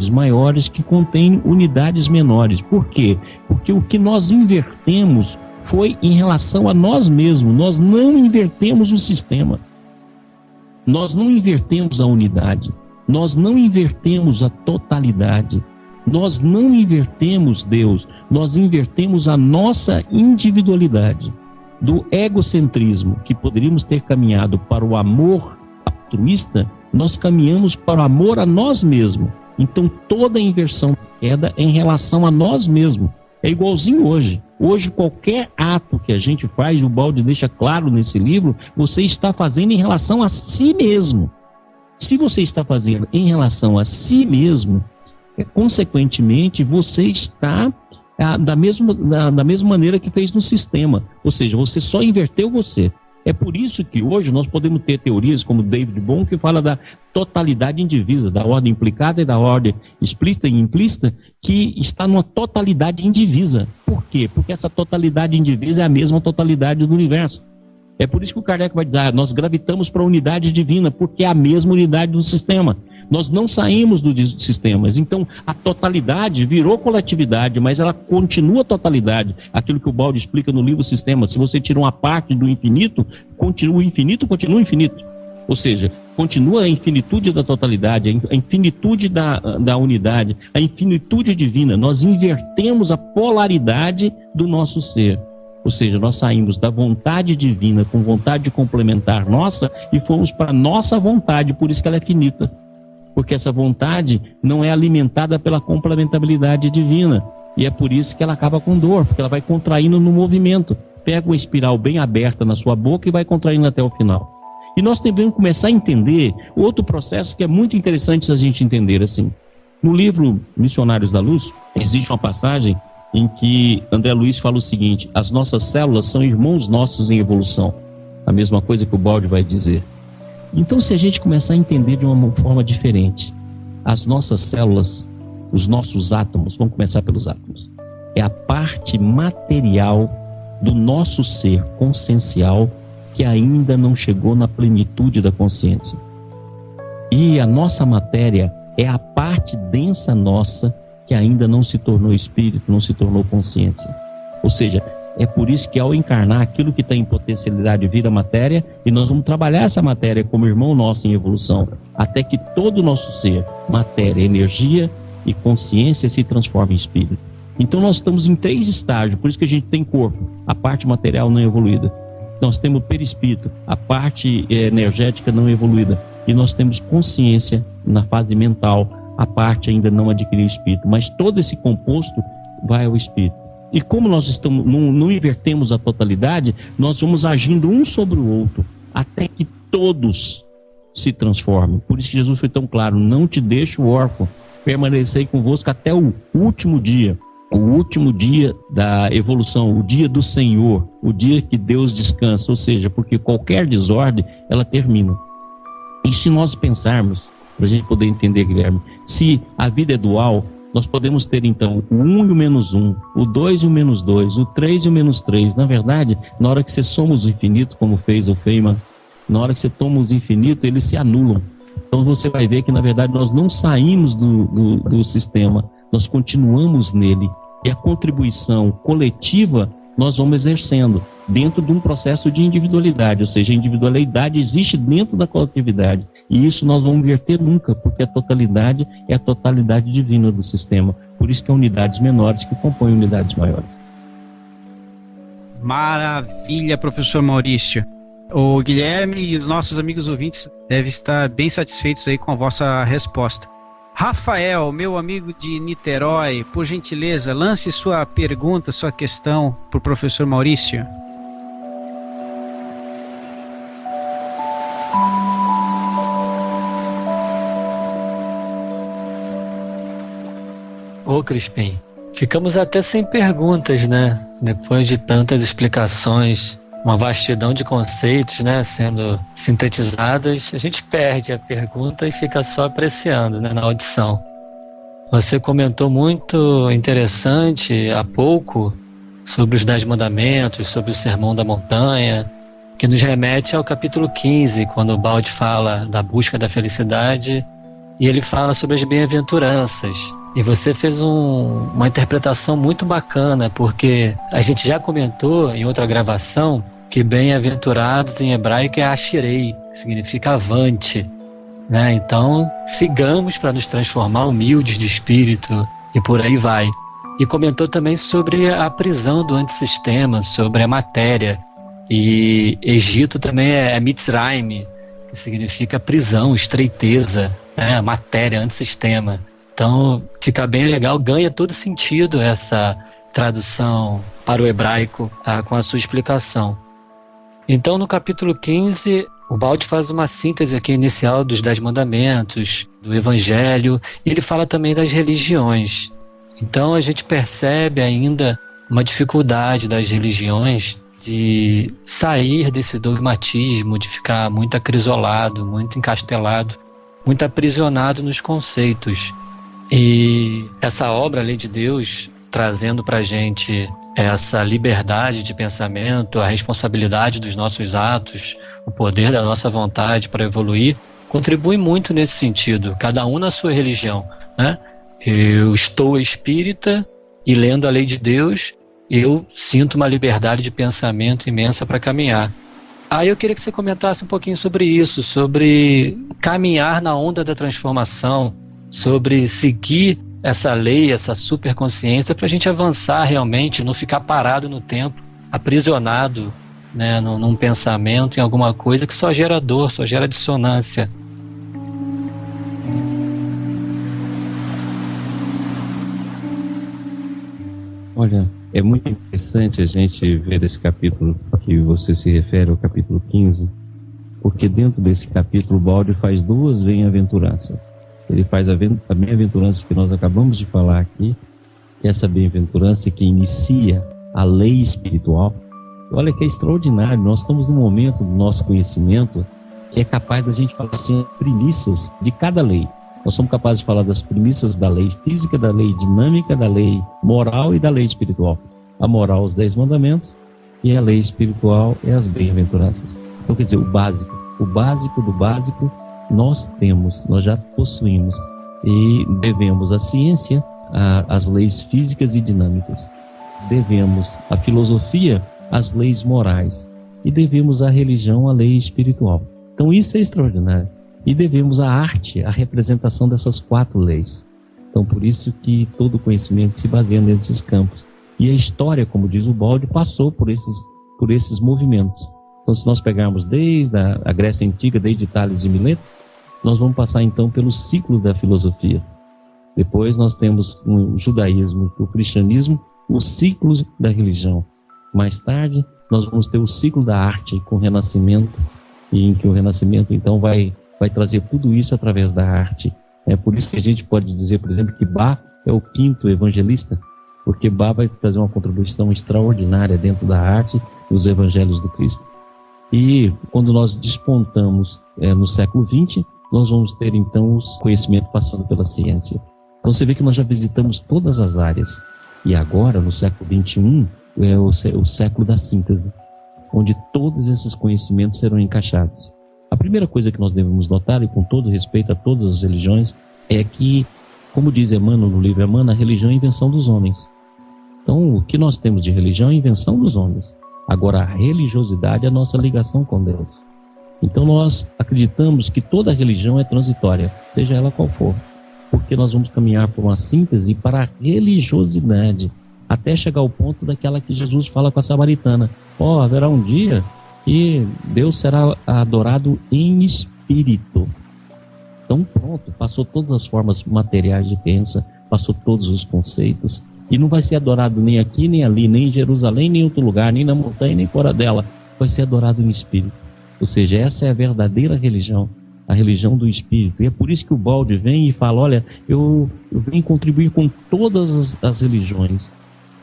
maiores que contêm unidades menores. Por quê? Porque o que nós invertemos foi em relação a nós mesmos. Nós não invertemos o sistema, nós não invertemos a unidade, nós não invertemos a totalidade, nós não invertemos Deus, nós invertemos a nossa individualidade. Do egocentrismo, que poderíamos ter caminhado para o amor altruísta, nós caminhamos para o amor a nós mesmos. Então toda a inversão da queda é em relação a nós mesmos. É igualzinho hoje. Hoje qualquer ato que a gente faz, o Ubaldi deixa claro nesse livro, você está fazendo em relação a si mesmo. Se você está fazendo em relação a si mesmo, consequentemente você está da mesma maneira que fez no sistema, ou seja, você só inverteu você. É por isso que hoje nós podemos ter teorias como David Bohm, que fala da totalidade indivisa, da ordem implicada e da ordem explícita e implícita, que está numa totalidade indivisa. Por quê? Porque essa totalidade indivisa é a mesma totalidade do universo. É por isso que o Kardec vai dizer, nós gravitamos para a unidade divina, porque é a mesma unidade do sistema. Nós não saímos dos sistemas. Então, a totalidade virou coletividade, mas ela continua totalidade. Aquilo que o Ubaldi explica no livro Sistema. Se você tira uma parte do infinito, continua infinito. Ou seja, continua a infinitude da totalidade, a infinitude da unidade, a infinitude divina. Nós invertemos a polaridade do nosso ser. Ou seja, nós saímos da vontade divina com vontade complementar nossa e fomos para a nossa vontade, por isso que ela é finita. Porque essa vontade não é alimentada pela complementabilidade divina. E é por isso que ela acaba com dor, porque ela vai contraindo no movimento. Pega uma espiral bem aberta na sua boca e vai contraindo até o final. E nós devemos começar a entender outro processo que é muito interessante a gente entender assim. No livro Missionários da Luz, existe uma passagem em que André Luiz fala o seguinte: as nossas células são irmãos nossos em evolução. A mesma coisa que o Ubaldi vai dizer. Então, se a gente começar a entender de uma forma diferente, as nossas células, os nossos átomos, vamos começar pelos átomos, é a parte material do nosso ser consciencial que ainda não chegou na plenitude da consciência. E a nossa matéria é a parte densa nossa que ainda não se tornou espírito, não se tornou consciência. Ou seja, é por isso que ao encarnar aquilo que está em potencialidade vira matéria, e nós vamos trabalhar essa matéria como irmão nosso em evolução, até que todo o nosso ser, matéria, energia e consciência se transforme em espírito. Então nós estamos em 3 estágios, por isso que a gente tem corpo, a parte material não evoluída. Nós temos perispírito, a parte energética não evoluída. E nós temos consciência na fase mental, a parte ainda não adquiriu espírito. Mas todo esse composto vai ao espírito. E como nós não invertemos a totalidade, nós vamos agindo um sobre o outro, até que todos se transformem. Por isso que Jesus foi tão claro: não te deixo órfão, permanecerei convosco até o último dia. O último dia da evolução, o dia do Senhor, o dia que Deus descansa. Ou seja, porque qualquer desordem, ela termina. E se nós pensarmos, para a gente poder entender, Guilherme, se a vida é dual, nós podemos ter então o 1 e o menos 1, o 2 e o menos 2, o 3 e o menos 3. Na verdade, na hora que você soma os infinitos, como fez o Feynman, na hora que você toma os infinitos, eles se anulam. Então você vai ver que na verdade nós não saímos do sistema, nós continuamos nele. E a contribuição coletiva nós vamos exercendo dentro de um processo de individualidade, ou seja, a individualidade existe dentro da coletividade. E isso nós não vamos inverter nunca, porque a totalidade é a totalidade divina do sistema. Por isso que há unidades menores que compõem unidades maiores. Maravilha, professor Maurício. O Guilherme e os nossos amigos ouvintes devem estar bem satisfeitos aí com a vossa resposta. Rafael, meu amigo de Niterói, por gentileza, lance sua pergunta, sua questão para o professor Maurício. Ô Crispim, ficamos até sem perguntas, né? Depois de tantas explicações, uma vastidão de conceitos, né, sendo sintetizadas, a gente perde a pergunta e fica só apreciando, né, na audição. Você comentou muito interessante há pouco sobre os 10 mandamentos, sobre o Sermão da Montanha, que nos remete ao capítulo 15, quando o Baldi fala da busca da felicidade e ele fala sobre as bem-aventuranças. E você fez uma interpretação muito bacana, porque a gente já comentou em outra gravação que bem-aventurados em hebraico é Ashirei, que significa avante, né? Então, sigamos para nos transformar humildes de espírito e por aí vai. E comentou também sobre a prisão do antissistema, sobre a matéria. E Egito também é Mitzrayim, que significa prisão, estreiteza, né? Matéria, antissistema. Então, fica bem legal, ganha todo sentido essa tradução para o hebraico com a sua explicação. Então, no capítulo 15, o Baldi faz uma síntese aqui inicial dos 10 mandamentos, do Evangelho, e ele fala também das religiões. Então, a gente percebe ainda uma dificuldade das religiões de sair desse dogmatismo, de ficar muito acrisolado, muito encastelado, muito aprisionado nos conceitos. E essa obra, a Lei de Deus, trazendo para a gente essa liberdade de pensamento, a responsabilidade dos nossos atos, o poder da nossa vontade para evoluir, contribui muito nesse sentido, cada um na sua religião, né? Eu estou espírita e lendo a Lei de Deus, eu sinto uma liberdade de pensamento imensa para caminhar. Aí eu queria que você comentasse um pouquinho sobre isso, sobre caminhar na onda da transformação, sobre seguir essa lei, essa superconsciência, para a gente avançar realmente, não ficar parado no tempo, aprisionado, né, num pensamento, em alguma coisa que só gera dor, só gera dissonância. Olha, é muito interessante a gente ver esse capítulo que você se refere, ao capítulo 15, porque dentro desse capítulo o Baldi faz duas bem-aventuranças. Ele faz a bem-aventurança que nós acabamos de falar aqui, que é essa bem-aventurança que inicia a lei espiritual. Olha que é extraordinário, nós estamos num momento do nosso conhecimento que é capaz da gente falar assim, as premissas de cada lei. Nós somos capazes de falar das premissas da lei física, da lei dinâmica, da lei moral e da lei espiritual. A moral, os 10 mandamentos, e a lei espiritual é as bem-aventuranças. Então, quer dizer, o básico do básico, nós já possuímos, e devemos a ciência, as leis físicas e dinâmicas, devemos a filosofia, as leis morais, e devemos a religião, a lei espiritual. Então isso é extraordinário, e devemos a arte, a representação dessas 4 leis. Então por isso que todo conhecimento se baseia nesses campos, e a história, como diz o Baldi, passou por esses movimentos. Então, se nós pegarmos desde a Grécia Antiga, desde Tales de Mileto, nós vamos passar então pelo ciclo da filosofia. Depois nós temos o judaísmo, o cristianismo, os ciclos da religião. Mais tarde, nós vamos ter o ciclo da arte com o Renascimento, e em que o Renascimento então vai trazer tudo isso através da arte. É por isso que a gente pode dizer, por exemplo, que Bach é o 5º evangelista, porque Bach vai trazer uma contribuição extraordinária dentro da arte dos evangelhos do Cristo. E quando nós despontamos no século XX, nós vamos ter então os conhecimentos passando pela ciência. Então você vê que nós já visitamos todas as áreas. E agora, no século XXI, é o século da síntese, onde todos esses conhecimentos serão encaixados. A primeira coisa que nós devemos notar, e com todo respeito a todas as religiões, é que, como diz Emmanuel no livro Emmanuel, a religião é a invenção dos homens. Então, o que nós temos de religião é a invenção dos homens. Agora, a religiosidade é a nossa ligação com Deus. Então, nós acreditamos que toda religião é transitória, seja ela qual for, porque nós vamos caminhar por uma síntese para a religiosidade, até chegar ao ponto daquela que Jesus fala com a samaritana. Haverá um dia que Deus será adorado em espírito. Então, pronto, passou todas as formas materiais de crença, passou todos os conceitos, e não vai ser adorado nem aqui, nem ali, nem em Jerusalém, nem em outro lugar, nem na montanha, nem fora dela. Vai ser adorado em espírito. Ou seja, essa é a verdadeira religião, a religião do espírito. E é por isso que o Baldi vem e fala, olha, eu venho contribuir com todas as religiões,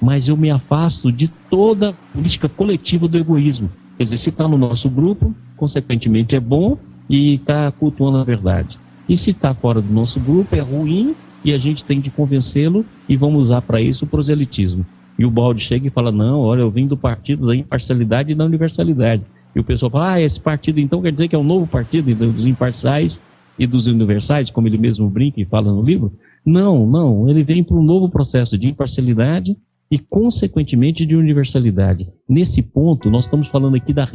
mas eu me afasto de toda a política coletiva do egoísmo. Quer dizer, se está no nosso grupo, consequentemente é bom e está cultuando a verdade. E se está fora do nosso grupo, é ruim, e a gente tem de convencê-lo e vamos usar para isso o proselitismo. E o Baldi chega e fala, não, olha, eu vim do partido da imparcialidade e da universalidade. E o pessoal fala, esse partido então quer dizer que é um novo partido dos imparciais e dos universais, como ele mesmo brinca e fala no livro. Não, ele vem para um novo processo de imparcialidade e, consequentemente, de universalidade. Nesse ponto, nós estamos falando aqui da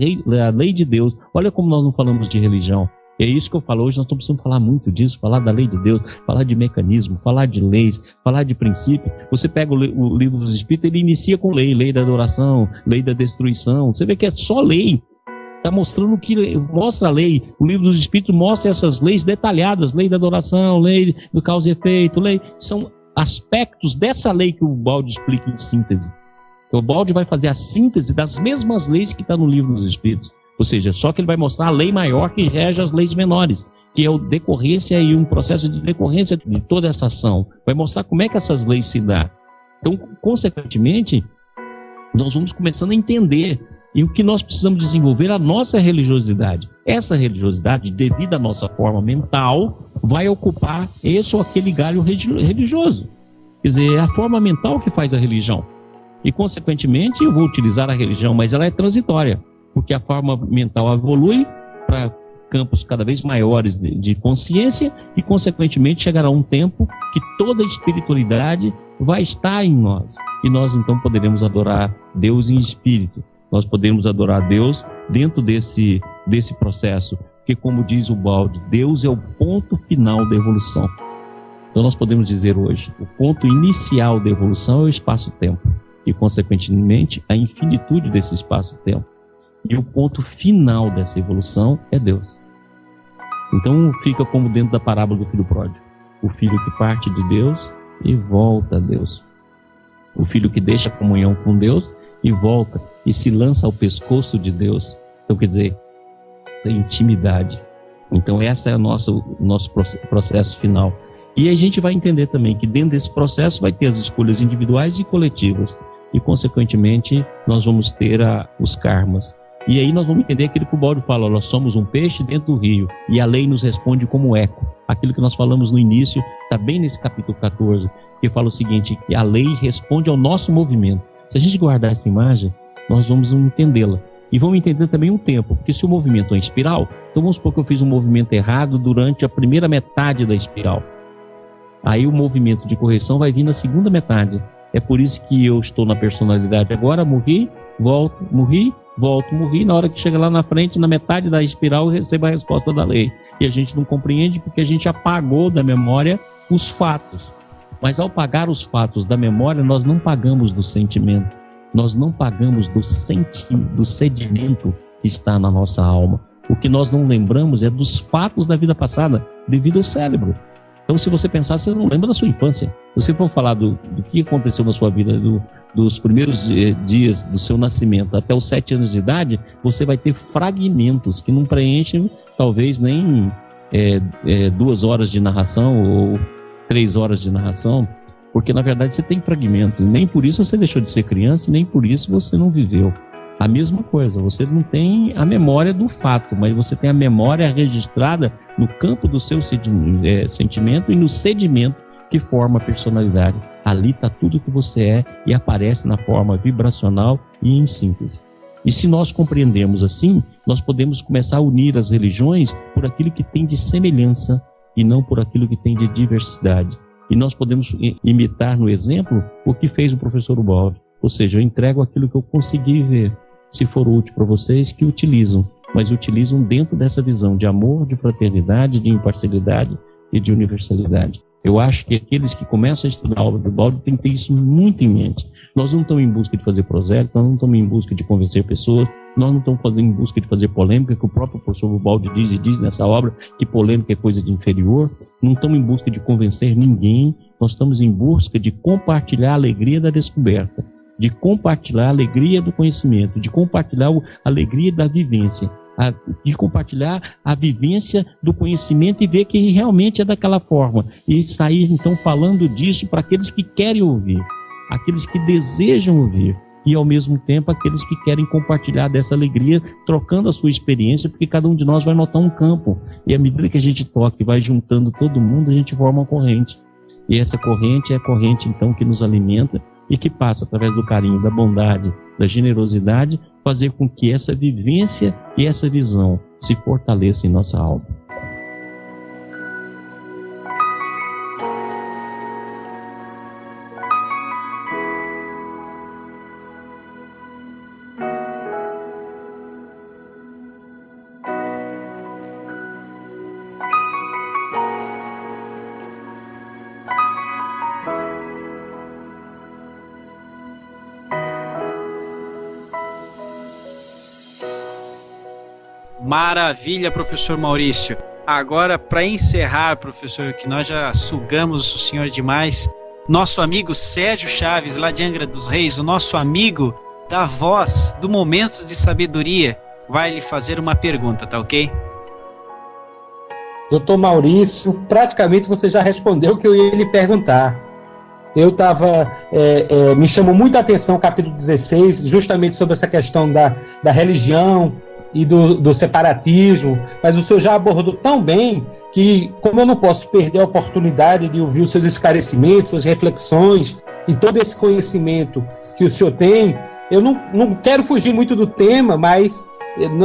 lei de Deus. Olha como nós não falamos de religião. É isso que eu falo hoje, nós estamos precisando falar muito disso, falar da lei de Deus, falar de mecanismo, falar de leis, falar de princípio. Você pega o livro dos Espíritos, ele inicia com lei da adoração, lei da destruição. Você vê que é só lei. Está mostrando que mostra a lei. O livro dos Espíritos mostra essas leis detalhadas, lei da adoração, lei do causa e efeito, são aspectos dessa lei que o Baldi explica em síntese. O Baldi vai fazer a síntese das mesmas leis que está no livro dos Espíritos. Ou seja, só que ele vai mostrar a lei maior que rege as leis menores, que é o decorrência e um processo de decorrência de toda essa ação. Vai mostrar como é que essas leis se dão. Então, consequentemente, nós vamos começando a entender. E o que nós precisamos desenvolver é a nossa religiosidade. Essa religiosidade, devido à nossa forma mental, vai ocupar esse ou aquele galho religioso. Quer dizer, é a forma mental que faz a religião. E, consequentemente, eu vou utilizar a religião, mas ela é transitória, porque a forma mental evolui para campos cada vez maiores de consciência e, consequentemente, chegará um tempo que toda a espiritualidade vai estar em nós. E nós, então, poderemos adorar Deus em espírito. Nós podemos adorar Deus dentro desse processo, porque, como diz o Baldi, Deus é o ponto final da evolução. Então nós podemos dizer hoje, o ponto inicial da evolução é o espaço-tempo, e consequentemente a infinitude desse espaço-tempo. E o ponto final dessa evolução é Deus. Então fica como dentro da parábola do filho pródigo. O filho que parte de Deus e volta a Deus. O filho que deixa a comunhão com Deus e volta e se lança ao pescoço de Deus. Então, quer dizer, a intimidade. Então, esse é o nosso processo final. E a gente vai entender também que dentro desse processo vai ter as escolhas individuais e coletivas. E, consequentemente, nós vamos ter os karmas. E aí nós vamos entender aquilo que o Baldi fala, nós somos um peixe dentro do rio, e a lei nos responde como eco. Aquilo que nós falamos no início, está bem nesse capítulo 14, que fala o seguinte, que a lei responde ao nosso movimento. Se a gente guardar essa imagem, nós vamos entendê-la. E vamos entender também o tempo, porque se o movimento é em espiral, então vamos supor que eu fiz um movimento errado durante a primeira metade da espiral. Aí o movimento de correção vai vir na segunda metade. É por isso que eu estou na personalidade agora, morri, volto, morri, na hora que chega lá na frente, na metade da espiral, eu recebo a resposta da lei. E a gente não compreende porque a gente apagou da memória os fatos. Mas ao pagar os fatos da memória, nós não pagamos do sentimento. Nós não pagamos do sedimento que está na nossa alma. O que nós não lembramos é dos fatos da vida passada, devido ao cérebro. Então, se você pensar, você não lembra da sua infância. Se você for falar do que aconteceu na sua vida, dos primeiros dias do seu nascimento até os 7 anos de idade, você vai ter fragmentos que não preenchem, talvez, nem 2 horas de narração ou 3 horas de narração, porque, na verdade, você tem fragmentos. Nem por isso você deixou de ser criança, nem por isso você não viveu. A mesma coisa, você não tem a memória do fato, mas você tem a memória registrada no campo do seu sentimento e no sedimento que forma a personalidade. Ali está tudo que você é e aparece na forma vibracional e em síntese. E se nós compreendemos assim, nós podemos começar a unir as religiões por aquilo que tem de semelhança e não por aquilo que tem de diversidade. E nós podemos imitar no exemplo o que fez o professor Ubaldi. Ou seja, eu entrego aquilo que eu consegui ver. Se for útil para vocês, que utilizam, mas utilizam dentro dessa visão de amor, de fraternidade, de imparcialidade e de universalidade. Eu acho que aqueles que começam a estudar a obra do Baldi têm que ter isso muito em mente. Nós não estamos em busca de fazer prosélito, nós não estamos em busca de convencer pessoas, nós não estamos em busca de fazer polêmica, que o próprio professor Baldi diz nessa obra que polêmica é coisa de inferior. Não estamos em busca de convencer ninguém, nós estamos em busca de compartilhar a alegria da descoberta, de compartilhar a alegria do conhecimento, de compartilhar a alegria da vivência, de compartilhar a vivência do conhecimento e ver que realmente é daquela forma. E sair, então, falando disso para aqueles que querem ouvir, aqueles que desejam ouvir, e, ao mesmo tempo, aqueles que querem compartilhar dessa alegria, trocando a sua experiência, porque cada um de nós vai notar um campo. E à medida que a gente toca e vai juntando todo mundo, a gente forma uma corrente. E essa corrente é a corrente, então, que nos alimenta e que passa através do carinho, da bondade, da generosidade, fazer com que essa vivência e essa visão se fortaleça em nossa alma. Maravilha, professor Maurício. Agora, para encerrar, professor, que nós já sugamos o senhor demais, nosso amigo Sérgio Chaves, lá de Angra dos Reis, o nosso amigo da voz do Momentos de Sabedoria, vai lhe fazer uma pergunta, tá ok? Doutor Maurício, praticamente você já respondeu o que eu ia lhe perguntar. Me chamou muita atenção o capítulo 16, justamente sobre essa questão da religião e do separatismo, mas o senhor já abordou tão bem que, como eu não posso perder a oportunidade de ouvir os seus esclarecimentos, suas reflexões e todo esse conhecimento que o senhor tem, eu não quero fugir muito do tema, mas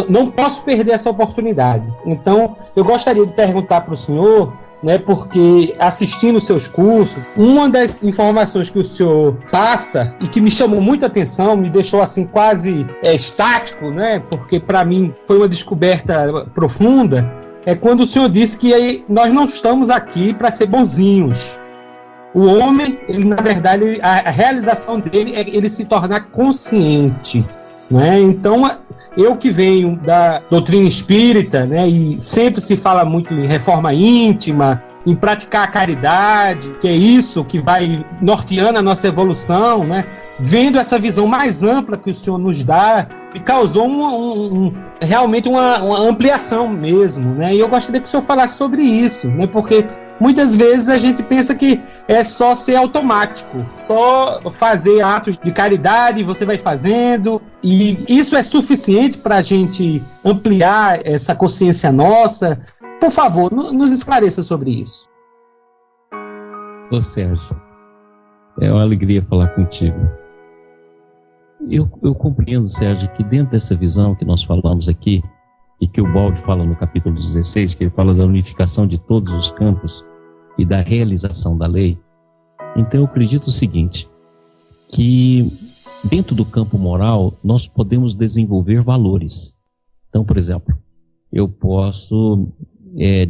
não posso perder essa oportunidade. Então, eu gostaria de perguntar para o senhor, né, porque assistindo os seus cursos, uma das informações que o senhor passa e que me chamou muita atenção, me deixou assim quase estático, né, porque para mim foi uma descoberta profunda, é quando o senhor disse que nós não estamos aqui para ser bonzinhos. O homem, ele, na verdade, a realização dele é ele se tornar consciente, né? Então, eu que venho da doutrina espírita, né, e sempre se fala muito em reforma íntima, em praticar a caridade, que é isso que vai norteando a nossa evolução, né? Vendo essa visão mais ampla que o senhor nos dá, me causou realmente uma ampliação mesmo, né? E eu gostaria que o senhor falasse sobre isso, né? Porque muitas vezes a gente pensa que é só ser automático, só fazer atos de caridade, você vai fazendo, e isso é suficiente para a gente ampliar essa consciência nossa. Por favor, nos esclareça sobre isso. Ô Sérgio, é uma alegria falar contigo. Eu compreendo, Sérgio, que dentro dessa visão que nós falamos aqui, e que o Baldi fala no capítulo 16, que ele fala da unificação de todos os campos e da realização da lei, então eu acredito o seguinte, que dentro do campo moral nós podemos desenvolver valores. Então, por exemplo, eu posso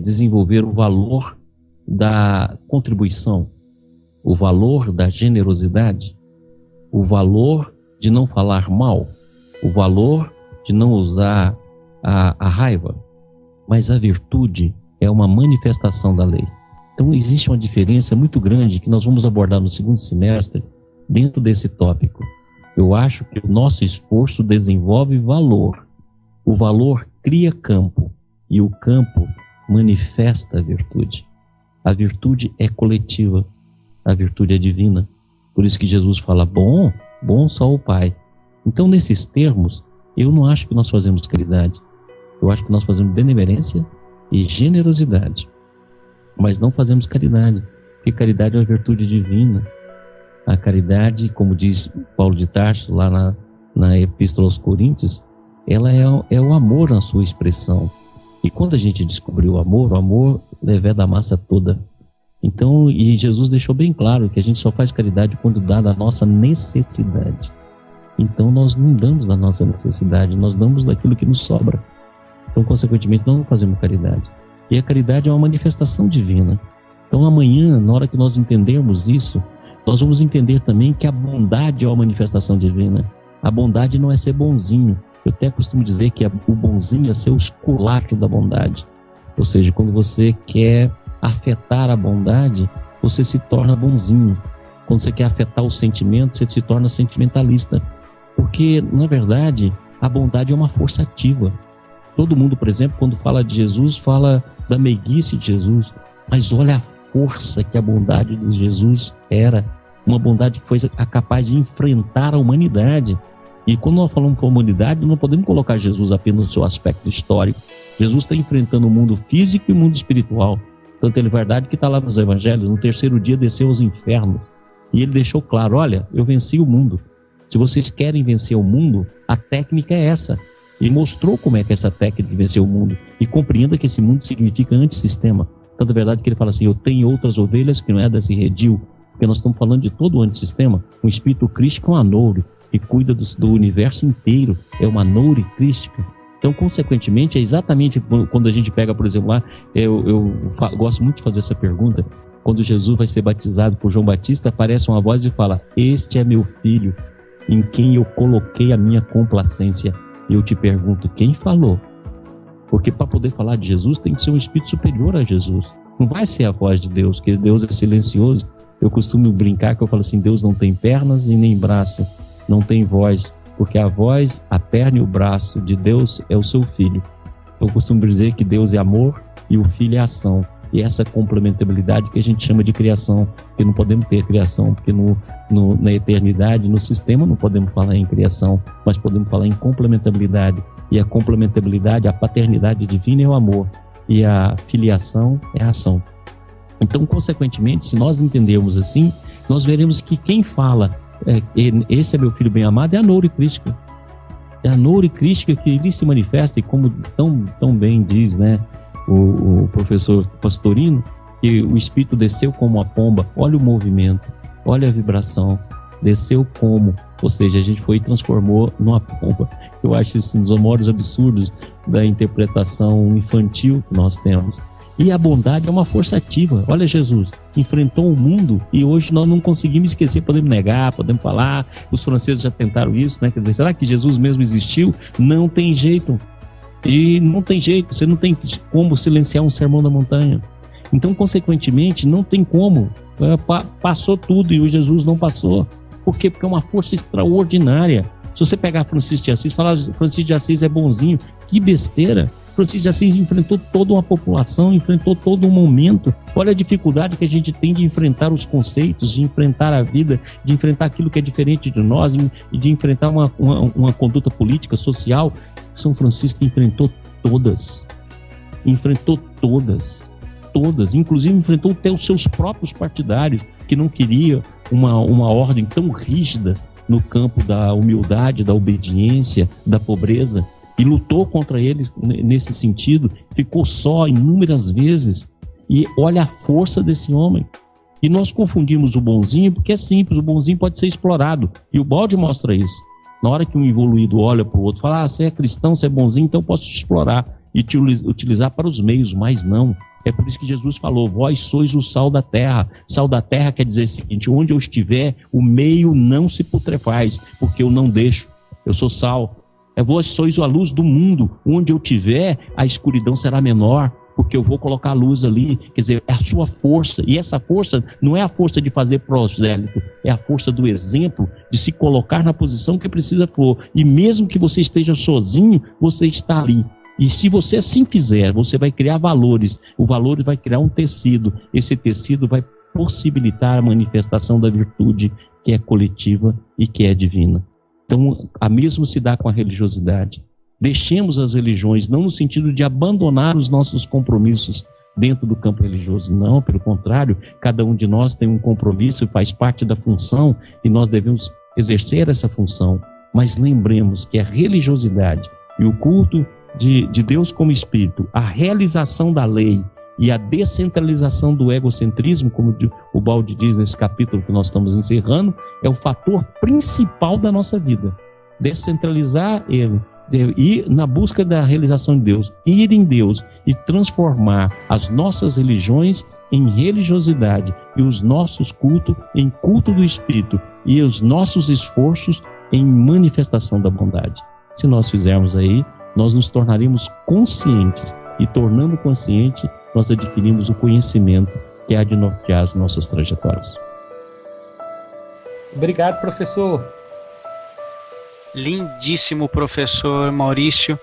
desenvolver o valor da contribuição, o valor da generosidade, o valor de não falar mal, o valor de não usar a raiva, mas a virtude é uma manifestação da lei. Então existe uma diferença muito grande que nós vamos abordar no segundo semestre dentro desse tópico. Eu acho que o nosso esforço desenvolve valor, o valor cria campo e o campo manifesta a virtude. A virtude é coletiva, a virtude é divina. Por isso que Jesus fala, bom só o Pai. Então, nesses termos, eu não acho que nós fazemos caridade. Eu acho que nós fazemos benevolência e generosidade. Mas não fazemos caridade, porque caridade é uma virtude divina. A caridade, como diz Paulo de Tarso, lá na Epístola aos Coríntios, ela é o amor na sua expressão. E quando a gente descobriu o amor leva da massa toda. Então, e Jesus deixou bem claro que a gente só faz caridade quando dá da nossa necessidade. Então, nós não damos da nossa necessidade, nós damos daquilo que nos sobra. Então, consequentemente, nós não fazemos caridade. E a caridade é uma manifestação divina. Então, amanhã, na hora que nós entendermos isso, nós vamos entender também que a bondade é uma manifestação divina. A bondade não é ser bonzinho. Eu até costumo dizer que o bonzinho é ser o esculacho da bondade. Ou seja, quando você quer afetar a bondade, você se torna bonzinho. Quando você quer afetar o sentimento, você se torna sentimentalista. Porque, na verdade, a bondade é uma força ativa. Todo mundo, por exemplo, quando fala de Jesus, fala da meiguice de Jesus. Mas olha a força que a bondade de Jesus era. Uma bondade que foi capaz de enfrentar a humanidade. E quando nós falamos de humanidade, não podemos colocar Jesus apenas no seu aspecto histórico. Jesus está enfrentando o mundo físico e o mundo espiritual. Tanto é verdade que está lá nos evangelhos, no terceiro dia desceu aos infernos. E ele deixou claro, olha, eu venci o mundo. Se vocês querem vencer o mundo, a técnica é essa. Ele mostrou como é que essa técnica venceu o mundo. E compreenda que esse mundo significa antissistema. Tanto é verdade que ele fala assim, eu tenho outras ovelhas que não é desse redil. Porque nós estamos falando de todo o antissistema. O espírito crístico é um anoure, que cuida do universo inteiro. É uma anoure crística. Então, consequentemente, é exatamente quando a gente pega, por exemplo, lá, eu gosto muito de fazer essa pergunta. Quando Jesus vai ser batizado por João Batista, aparece uma voz e fala, este é meu filho, em quem eu coloquei a minha complacência. E eu te pergunto, quem falou? Porque para poder falar de Jesus, tem que ser um espírito superior a Jesus. Não vai ser a voz de Deus, porque Deus é silencioso. Eu costumo brincar que eu falo assim, Deus não tem pernas e nem braço, não tem voz, porque a voz, a perna e o braço de Deus é o seu filho. Eu costumo dizer que Deus é amor e o filho é ação. E essa complementabilidade que a gente chama de criação, porque não podemos ter criação, porque na eternidade, no sistema, não podemos falar em criação, mas podemos falar em complementabilidade. E a complementabilidade, a paternidade divina é o amor, e a filiação é a ação. Então, consequentemente, se nós entendermos assim, nós veremos que quem fala, esse é meu filho bem amado, é a noure crística. É a noure crística que ele se manifesta, e como tão bem diz, né, o professor Pastorino, que o Espírito desceu como a pomba. Olha o movimento, olha a vibração, desceu como, ou seja, a gente foi e transformou numa pomba. Eu acho isso um dos maiores absurdos da interpretação infantil que nós temos. E a bondade é uma força ativa. Olha Jesus, enfrentou o mundo e hoje nós não conseguimos esquecer, podemos negar, podemos falar, os franceses já tentaram isso, né? Quer dizer, será que Jesus mesmo existiu? Não tem jeito. E não tem jeito, você não tem como silenciar um sermão da montanha. Então, consequentemente, não tem como. Passou tudo e o Jesus não passou. Por quê? Porque é uma força extraordinária. Se você pegar Francisco de Assis e falar, Francisco de Assis é bonzinho, que besteira. Francisco de Assis enfrentou toda uma população, enfrentou todo um momento. Olha a dificuldade que a gente tem de enfrentar os conceitos, de enfrentar a vida, de enfrentar aquilo que é diferente de nós e de enfrentar uma conduta política, social. São Francisco enfrentou todas, inclusive enfrentou até os seus próprios partidários, que não queriam uma ordem tão rígida no campo da humildade, da obediência, da pobreza, e lutou contra eles nesse sentido, ficou só inúmeras vezes, e olha a força desse homem. E nós confundimos o bonzinho, porque é simples, o bonzinho pode ser explorado, e o balde mostra isso. Na hora que um evoluído olha para o outro e fala, você é cristão, você é bonzinho, então eu posso te explorar e te utilizar para os meios, mas não. É por isso que Jesus falou, vós sois o sal da terra. Sal da terra quer dizer o seguinte, onde eu estiver, o meio não se putrefaz, porque eu não deixo, eu sou sal. Vós sois a luz do mundo, onde eu estiver, a escuridão será menor, porque eu vou colocar a luz ali. Quer dizer, é a sua força, e essa força não é a força de fazer prosélito, é a força do exemplo, de se colocar na posição que precisa for, e mesmo que você esteja sozinho, você está ali. E se você assim fizer, você vai criar valores, o valor vai criar um tecido, esse tecido vai possibilitar a manifestação da virtude que é coletiva e que é divina. Então, a mesmo se dá com a religiosidade. Deixemos as religiões, não no sentido de abandonar os nossos compromissos dentro do campo religioso, não, pelo contrário, cada um de nós tem um compromisso e faz parte da função, e nós devemos exercer essa função, mas lembremos que a religiosidade e o culto de Deus como Espírito, a realização da lei e a descentralização do egocentrismo, como o Baldi diz nesse capítulo que nós estamos encerrando, é o fator principal da nossa vida. Descentralizar ele, ir na busca da realização de Deus, ir em Deus e transformar as nossas religiões em religiosidade e os nossos cultos em culto do Espírito e os nossos esforços em manifestação da bondade. Se nós fizermos aí, nós nos tornaremos conscientes, e tornando consciente, nós adquirimos o conhecimento que há de nortear as nossas trajetórias. Obrigado, professor. Lindíssimo, professor Maurício.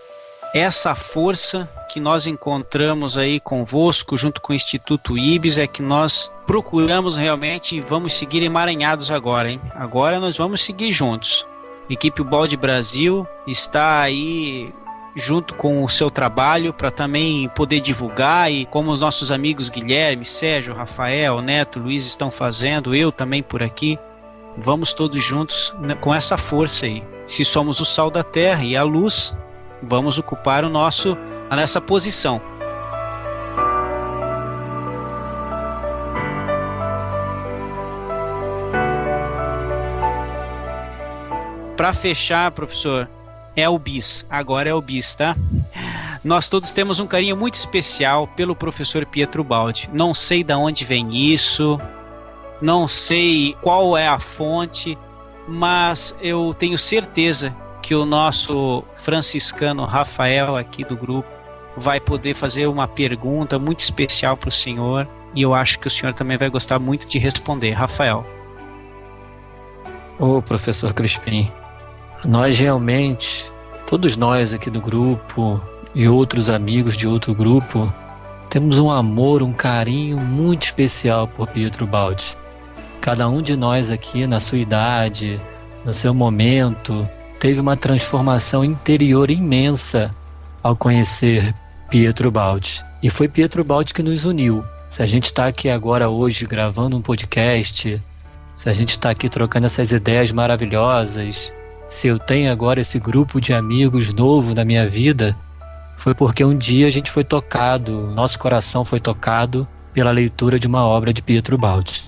Essa força que nós encontramos aí convosco, junto com o Instituto IBS, é que nós procuramos realmente e vamos seguir emaranhados agora, hein? Agora nós vamos seguir juntos. A equipe Balde Brasil está aí junto com o seu trabalho para também poder divulgar, e como os nossos amigos Guilherme, Sérgio, Rafael, Neto, Luiz estão fazendo, eu também por aqui, vamos todos juntos, né, com essa força aí. Se somos o sal da terra e a luz, vamos ocupar nessa posição. Para fechar, professor, agora é o bis, tá? Nós todos temos um carinho muito especial pelo professor Pietro Baldi. Não sei de onde vem isso, não sei qual é a fonte, mas eu tenho certeza que o nosso franciscano Rafael aqui do grupo vai poder fazer uma pergunta muito especial para o senhor, e eu acho que o senhor também vai gostar muito de responder. Rafael. Ô, professor Crispim, nós realmente, todos nós aqui do grupo e outros amigos de outro grupo, temos um amor, um carinho muito especial por Pietro Baldi. Cada um de nós aqui, na sua idade, no seu momento, teve uma transformação interior imensa ao conhecer Pietro Baldi. E foi Pietro Baldi que nos uniu. Se a gente está aqui agora hoje gravando um podcast, se a gente está aqui trocando essas ideias maravilhosas, se eu tenho agora esse grupo de amigos novo na minha vida, foi porque um dia a gente foi tocado, nosso coração foi tocado pela leitura de uma obra de Pietro Baldi.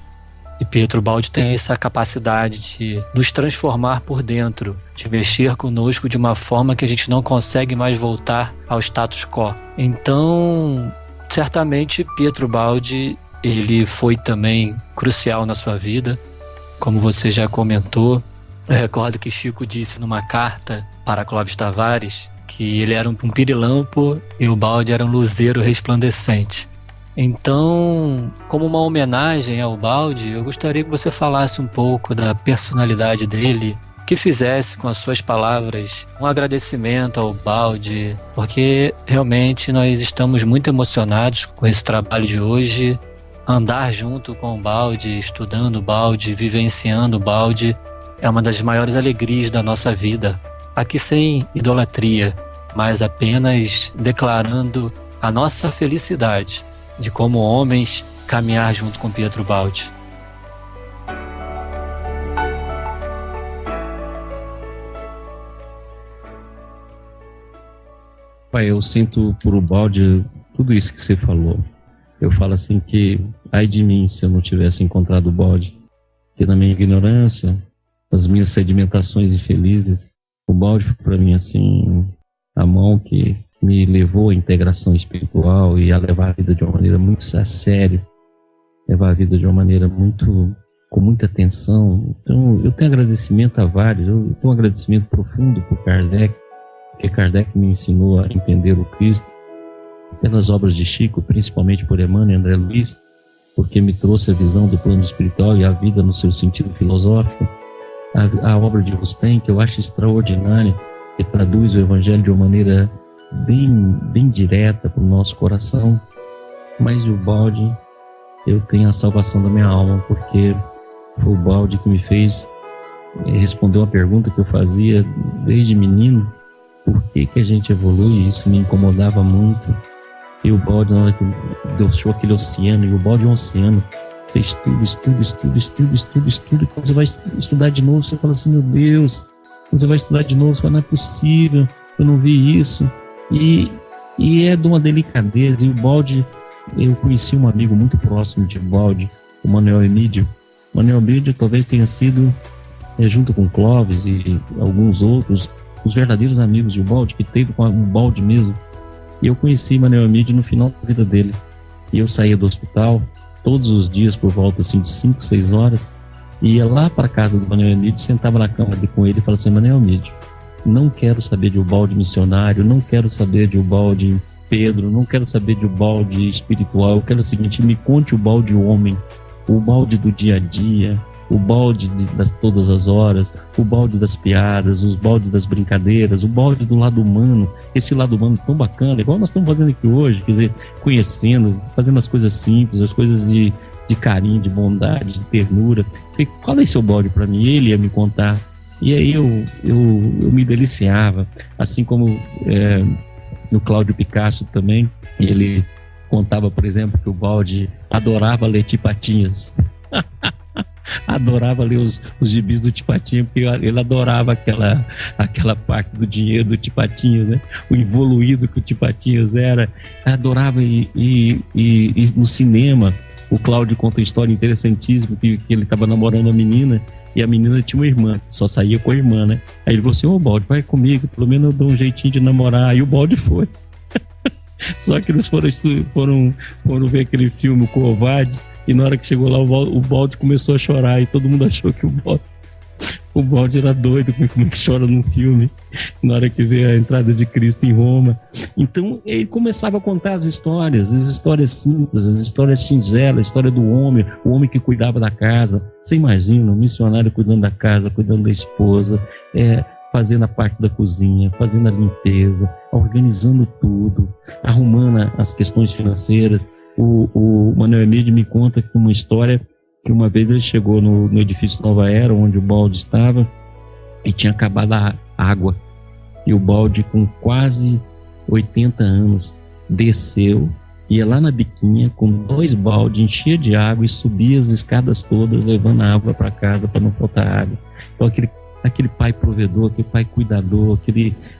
E Pietro Baldi tem essa capacidade de nos transformar por dentro, de mexer conosco de uma forma que a gente não consegue mais voltar ao status quo. Então, certamente Pietro Baldi, ele foi também crucial na sua vida, como você já comentou. Eu recordo que Chico disse numa carta para Clóvis Tavares que ele era um pirilampo e o Baldi era um luzeiro resplandecente. Então, como uma homenagem ao Baldi, eu gostaria que você falasse um pouco da personalidade dele, que fizesse com as suas palavras um agradecimento ao Baldi, porque realmente nós estamos muito emocionados com esse trabalho de hoje. Andar junto com o Baldi, estudando o Baldi, vivenciando o Baldi, é uma das maiores alegrias da nossa vida. Aqui sem idolatria, mas apenas declarando a nossa felicidade de como homens caminhar junto com Pietro Baldi. Pai, eu sinto por o Baldi tudo isso que você falou. Eu falo assim que, ai de mim se eu não tivesse encontrado o Baldi, que na minha ignorância, as minhas sedimentações infelizes, o Baldi foi para mim assim, a mão que me levou à integração espiritual e a levar a vida de uma maneira muito a sério, levar a vida de uma maneira com muita atenção. Então eu tenho agradecimento a vários, eu tenho um agradecimento profundo por Kardec, porque Kardec me ensinou a entender o Cristo, pelas obras de Chico, principalmente por Emmanuel e André Luiz, porque me trouxe a visão do plano espiritual e a vida no seu sentido filosófico. A obra de Rustem, que eu acho extraordinária, que traduz o Evangelho de uma maneira bem direta para o nosso coração. Mas o Baldi, eu tenho a salvação da minha alma, porque foi o Baldi que me fez responder uma pergunta que eu fazia desde menino: por que a gente evolui? Isso me incomodava muito. E o Baldi, na hora que deixou aquele oceano, e o Baldi é um oceano, você estuda, e quando você vai estudar de novo, você fala assim, meu Deus, quando você vai estudar de novo, você fala, não é possível, eu não vi isso. E é de uma delicadeza. E o Baldi, eu conheci um amigo muito próximo de Baldi, o Manuel Emídio. O Manuel Emídio talvez tenha sido, junto com Clóvis e alguns outros, os verdadeiros amigos de Baldi, que teve com o Baldi mesmo. E eu conheci Manuel Emídio no final da vida dele. E eu saía do hospital todos os dias por volta assim, de 5, 6 horas, e ia lá para a casa do Manuel Emídio, sentava na cama com ele e falava assim, Manuel Emídio, não quero saber de Ubaldi missionário, não quero saber de Ubaldi Pedro, não quero saber de Ubaldi espiritual, eu quero o seguinte, me conte o Ubaldi homem, o Ubaldi do dia a dia, o Baldi das todas as horas, o Baldi das piadas, os Baldi das brincadeiras, o Baldi do lado humano, esse lado humano tão bacana, igual nós estamos fazendo aqui hoje, quer dizer, conhecendo, fazendo as coisas simples, as coisas de carinho, de bondade, de ternura. Fala esse seu Baldi para mim, ele ia me contar. E aí eu me deliciava, assim como no Cláudio Picasso também, ele contava, por exemplo, que o Baldi adorava ler Tipatinhas. Adorava ler os gibis do Tipatinha, porque ele adorava aquela parte do dinheiro do Tipatinha, né? O evoluído que o Tipatinhas era. Adorava ir no cinema. O Cláudio conta uma história interessantíssima, que ele estava namorando a menina, e a menina tinha uma irmã, só saía com a irmã, né? Aí ele falou assim: ô Baldi, vai comigo, pelo menos eu dou um jeitinho de namorar. Aí o Baldi foi. Só que eles foram ver aquele filme, o Covardes, e na hora que chegou lá, o Baldi começou a chorar, e todo mundo achou que o Baldi era doido, como é que chora num filme, na hora que vê a entrada de Cristo em Roma. Então ele começava a contar as histórias simples, as histórias singelas, a história do homem, o homem que cuidava da casa. Você imagina um missionário cuidando da casa, cuidando da esposa, fazendo a parte da cozinha, fazendo a limpeza, organizando tudo, arrumando as questões financeiras. O Manuel Emílio me conta que uma história que uma vez ele chegou no edifício Nova Era, onde o Baldi estava, e tinha acabado a água. E o Baldi, com quase 80 anos, desceu, ia lá na biquinha com 2 baldes, enchia de água e subia as escadas todas, levando a água para casa para não faltar água. Então aquele pai provedor, aquele pai cuidador,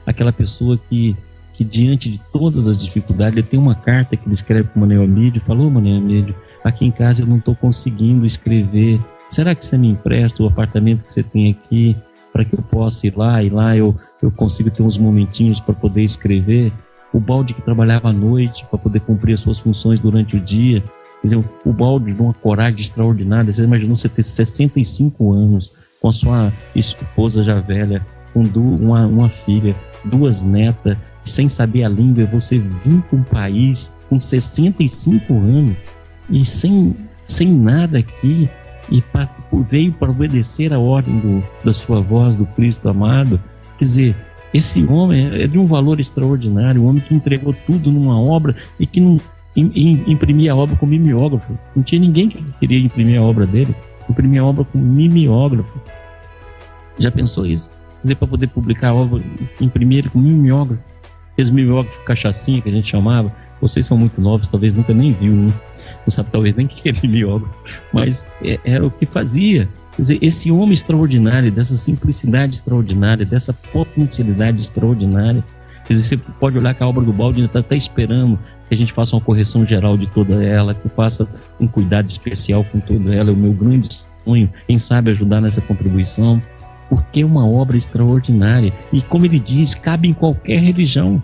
aquela pessoa que diante de todas as dificuldades, ele tem uma carta que ele escreve para o Manuel Emílio, falou: Manuel Emílio, aqui em casa eu não estou conseguindo escrever, será que você me empresta o apartamento que você tem aqui, para que eu possa ir lá eu consigo ter uns momentinhos para poder escrever? O Baldi que trabalhava à noite para poder cumprir as suas funções durante o dia, quer dizer, o Baldi de uma coragem extraordinária. Você imaginou você ter 65 anos, com a sua esposa já velha, com uma filha, 2 netas, sem saber a língua, você vir para um país com 65 anos e sem nada aqui, e veio para obedecer a ordem da sua voz, do Cristo amado. Quer dizer, esse homem é de um valor extraordinário, um homem que entregou tudo numa obra e que não imprimia a obra com mimeógrafo. Não tinha ninguém que queria imprimir a obra dele, imprimia a obra com mimeógrafo. Já pensou isso? Quer dizer, para poder publicar a obra, imprimir ele com mimeógrafo. Esse mimeógrafo cachaçinha que a gente chamava. Vocês são muito novos, talvez nunca nem viu, né? Não sabe talvez nem o que é mimeógrafo, mas era o que fazia. Quer dizer, esse homem extraordinário, dessa simplicidade extraordinária, dessa potencialidade extraordinária. Quer dizer, você pode olhar que a obra do Baldi ainda está até esperando que a gente faça uma correção geral de toda ela, que faça um cuidado especial com toda ela. É o meu grande sonho, quem sabe ajudar nessa contribuição, porque é uma obra extraordinária. E como ele diz, cabe em qualquer religião.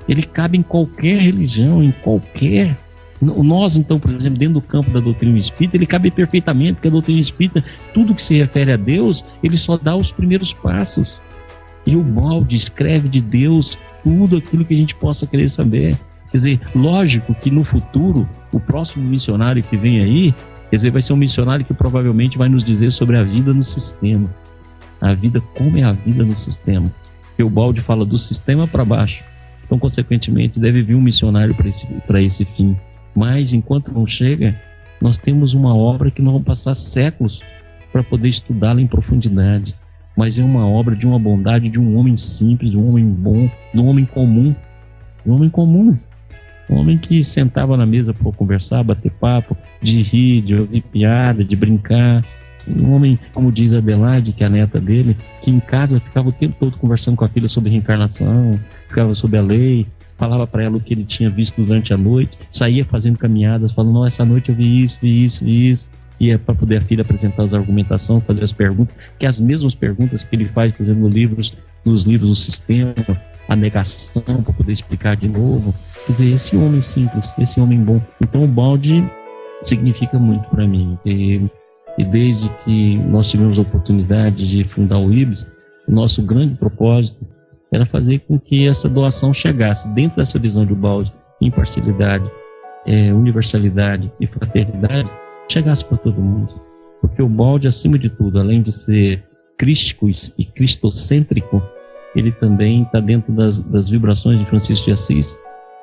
Ele cabe em qualquer religião, em qualquer... Nós, então, por exemplo, dentro do campo da doutrina espírita, ele cabe perfeitamente, porque a doutrina espírita, tudo que se refere a Deus, ele só dá os primeiros passos. E o Baldi escreve de Deus tudo aquilo que a gente possa querer saber. Quer dizer, lógico que no futuro, o próximo missionário que vem aí, quer dizer, vai ser um missionário que provavelmente vai nos dizer sobre a vida no sistema. A vida, como é a vida no sistema. Porque o Baldi fala do sistema para baixo. Então, consequentemente, deve vir um missionário para esse fim. Mas, enquanto não chega, nós temos uma obra que nós vamos passar séculos para poder estudá-la em profundidade. Mas é uma obra de uma bondade, de um homem simples, de um homem bom, de um homem comum. De um homem comum. Um homem que sentava na mesa para conversar, bater papo, de rir, de ouvir piada, de brincar. Um homem, como diz a Adelaide, que é a neta dele, que em casa ficava o tempo todo conversando com a filha sobre reencarnação, ficava sobre a lei, falava para ela o que ele tinha visto durante a noite, saía fazendo caminhadas, falando: não, essa noite eu vi isso, e é para poder a filha apresentar as argumentações, fazer as perguntas, que é as mesmas perguntas que ele faz, por exemplo, nos livros do sistema, a negação, para poder explicar de novo. Quer dizer, esse homem simples, esse homem bom. Então o Baldi significa muito para mim. E desde que nós tivemos a oportunidade de fundar o IBS, o nosso grande propósito era fazer com que essa doação chegasse dentro dessa visão de Baldi, imparcialidade, universalidade e fraternidade, chegasse para todo mundo. Porque o Baldi, acima de tudo, além de ser crístico e cristocêntrico, ele também está dentro das vibrações de Francisco de Assis,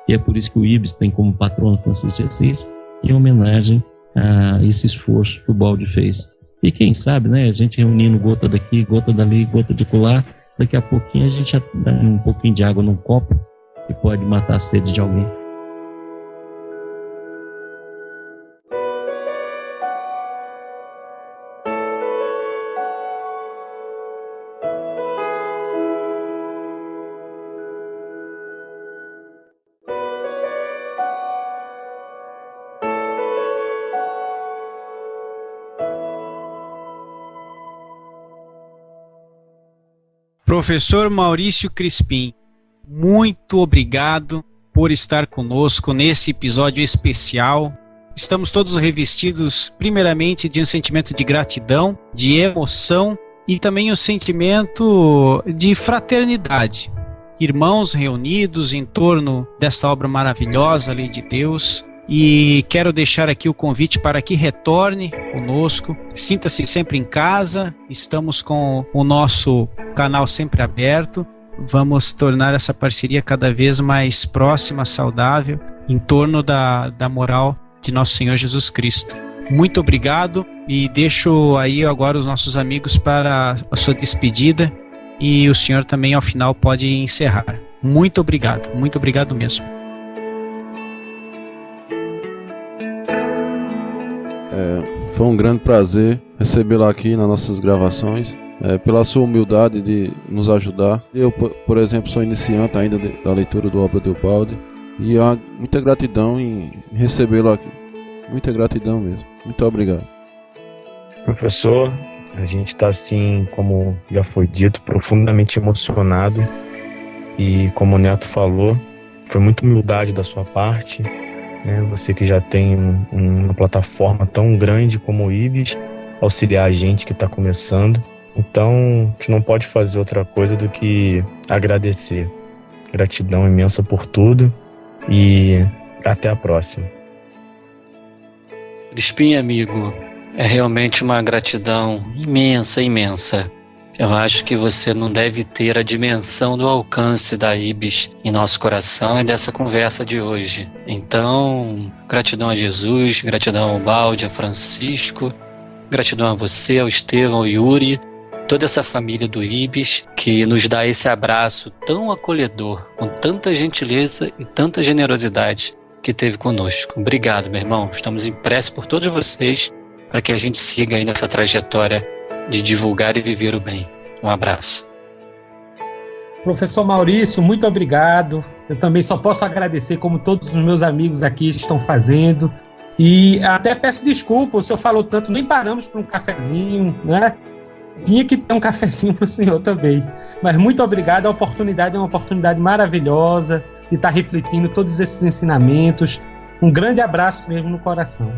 e é por isso que o IBS tem como patrono Francisco de Assis, em homenagem a esse esforço que o Baldi fez. E quem sabe, né, a gente reunindo gota daqui, gota dali, gota de colar, daqui a pouquinho a gente já dá um pouquinho de água num copo que pode matar a sede de alguém. Professor Maurício Crispim, muito obrigado por estar conosco nesse episódio especial. Estamos todos revestidos, primeiramente, de um sentimento de gratidão, de emoção e também um sentimento de fraternidade. Irmãos reunidos em torno desta obra maravilhosa, a Lei de Deus. E quero deixar aqui o convite para que retorne conosco, sinta-se sempre em casa, estamos com o nosso canal sempre aberto, vamos tornar essa parceria cada vez mais próxima, saudável, em torno da moral de nosso Senhor Jesus Cristo. Muito obrigado e deixo aí agora os nossos amigos para a sua despedida e o senhor também ao final pode encerrar. Muito obrigado mesmo. Foi um grande prazer recebê-lo aqui nas nossas gravações, pela sua humildade de nos ajudar. Eu, por exemplo, sou iniciante ainda da leitura do Obra de Ubaldi e há muita gratidão em recebê-lo aqui. Muita gratidão mesmo. Muito obrigado. Professor, a gente está, assim, como já foi dito, profundamente emocionado e, como o Neto falou, foi muita humildade da sua parte. Você que já tem uma plataforma tão grande como o IBIS, auxiliar a gente que está começando. Então, a gente não pode fazer outra coisa do que agradecer. Gratidão imensa por tudo e até a próxima. Crispim, amigo, é realmente uma gratidão imensa. Eu acho que você não deve ter a dimensão do alcance da IBIS em nosso coração e dessa conversa de hoje. Então, gratidão a Jesus, gratidão ao Baldi, a Francisco, gratidão a você, ao Estevão, ao Yuri, toda essa família do IBIS que nos dá esse abraço tão acolhedor, com tanta gentileza e tanta generosidade que teve conosco. Obrigado, meu irmão. Estamos impressos por todos vocês para que a gente siga aí nessa trajetória de divulgar e viver o bem. Um abraço. Professor Maurício, muito obrigado. Eu também só posso agradecer, como todos os meus amigos aqui estão fazendo. E até peço desculpa, o senhor falou tanto, nem paramos para um cafezinho, né? Tinha que ter um cafezinho para o senhor também. Mas muito obrigado, a oportunidade é uma oportunidade maravilhosa de estar refletindo todos esses ensinamentos. Um grande abraço mesmo no coração.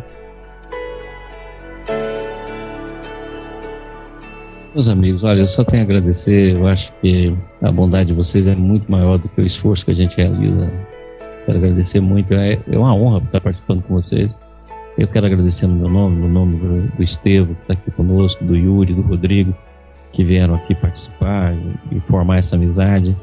Meus amigos, olha, eu só tenho a agradecer. Eu acho que a bondade de vocês é muito maior do que o esforço que a gente realiza. Quero agradecer muito, é uma honra estar participando com vocês. Eu quero agradecer no meu nome, no nome do Estevão, que está aqui conosco, do Yuri, do Rodrigo, que vieram aqui participar e formar essa amizade,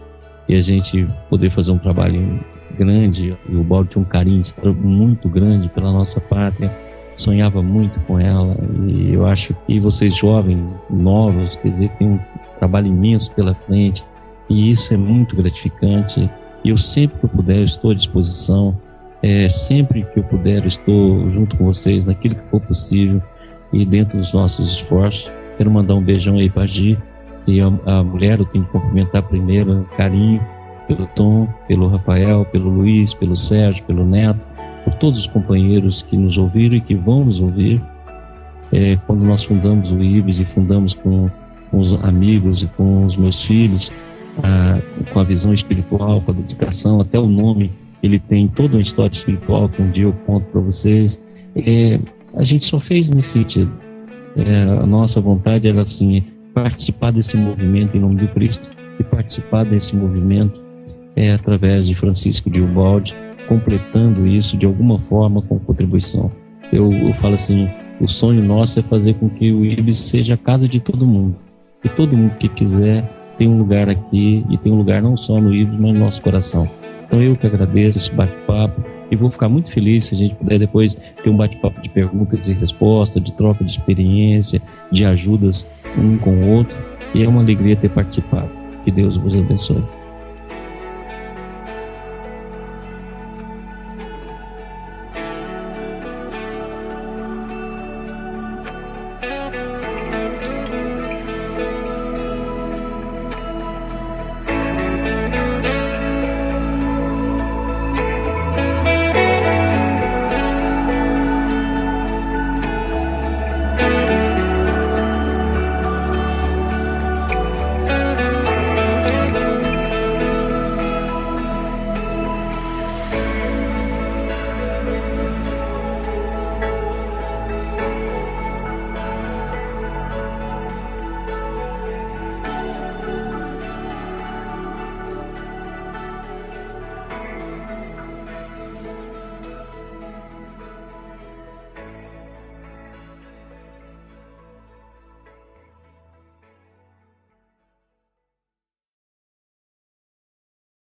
e a gente poder fazer um trabalho grande. E o Baldi tinha um carinho muito grande pela nossa pátria, sonhava muito com ela, e eu acho que vocês jovens, novos, quer dizer, tem um trabalho imenso pela frente, e isso é muito gratificante. E eu sempre que eu puder, eu estou à disposição, sempre que eu puder, eu estou junto com vocês naquilo que for possível e dentro dos nossos esforços. Quero mandar um beijão aí para a Gi, e a mulher eu tenho que cumprimentar primeiro, carinho pelo Tom, pelo Rafael, pelo Luiz, pelo Sérgio, pelo Neto, por todos os companheiros que nos ouviram e que vão nos ouvir. Quando nós fundamos o IBIS e fundamos com os amigos e com os meus filhos, com a visão espiritual, com a dedicação, até o nome, ele tem toda uma história espiritual que um dia eu conto para vocês. A gente só fez nesse sentido. A nossa vontade era assim, participar desse movimento em nome de Cristo, e participar desse movimento através de Francisco de Ubaldi, completando isso de alguma forma com contribuição. Eu falo assim, o sonho nosso é fazer com que o IBIS seja a casa de todo mundo, e todo mundo que quiser tem um lugar aqui, e tem um lugar não só no Ibis, mas no nosso coração. Então eu que agradeço esse bate-papo e vou ficar muito feliz se a gente puder depois ter um bate-papo de perguntas e respostas, de troca de experiência, de ajudas um com o outro, e é uma alegria ter participado. Que Deus vos abençoe.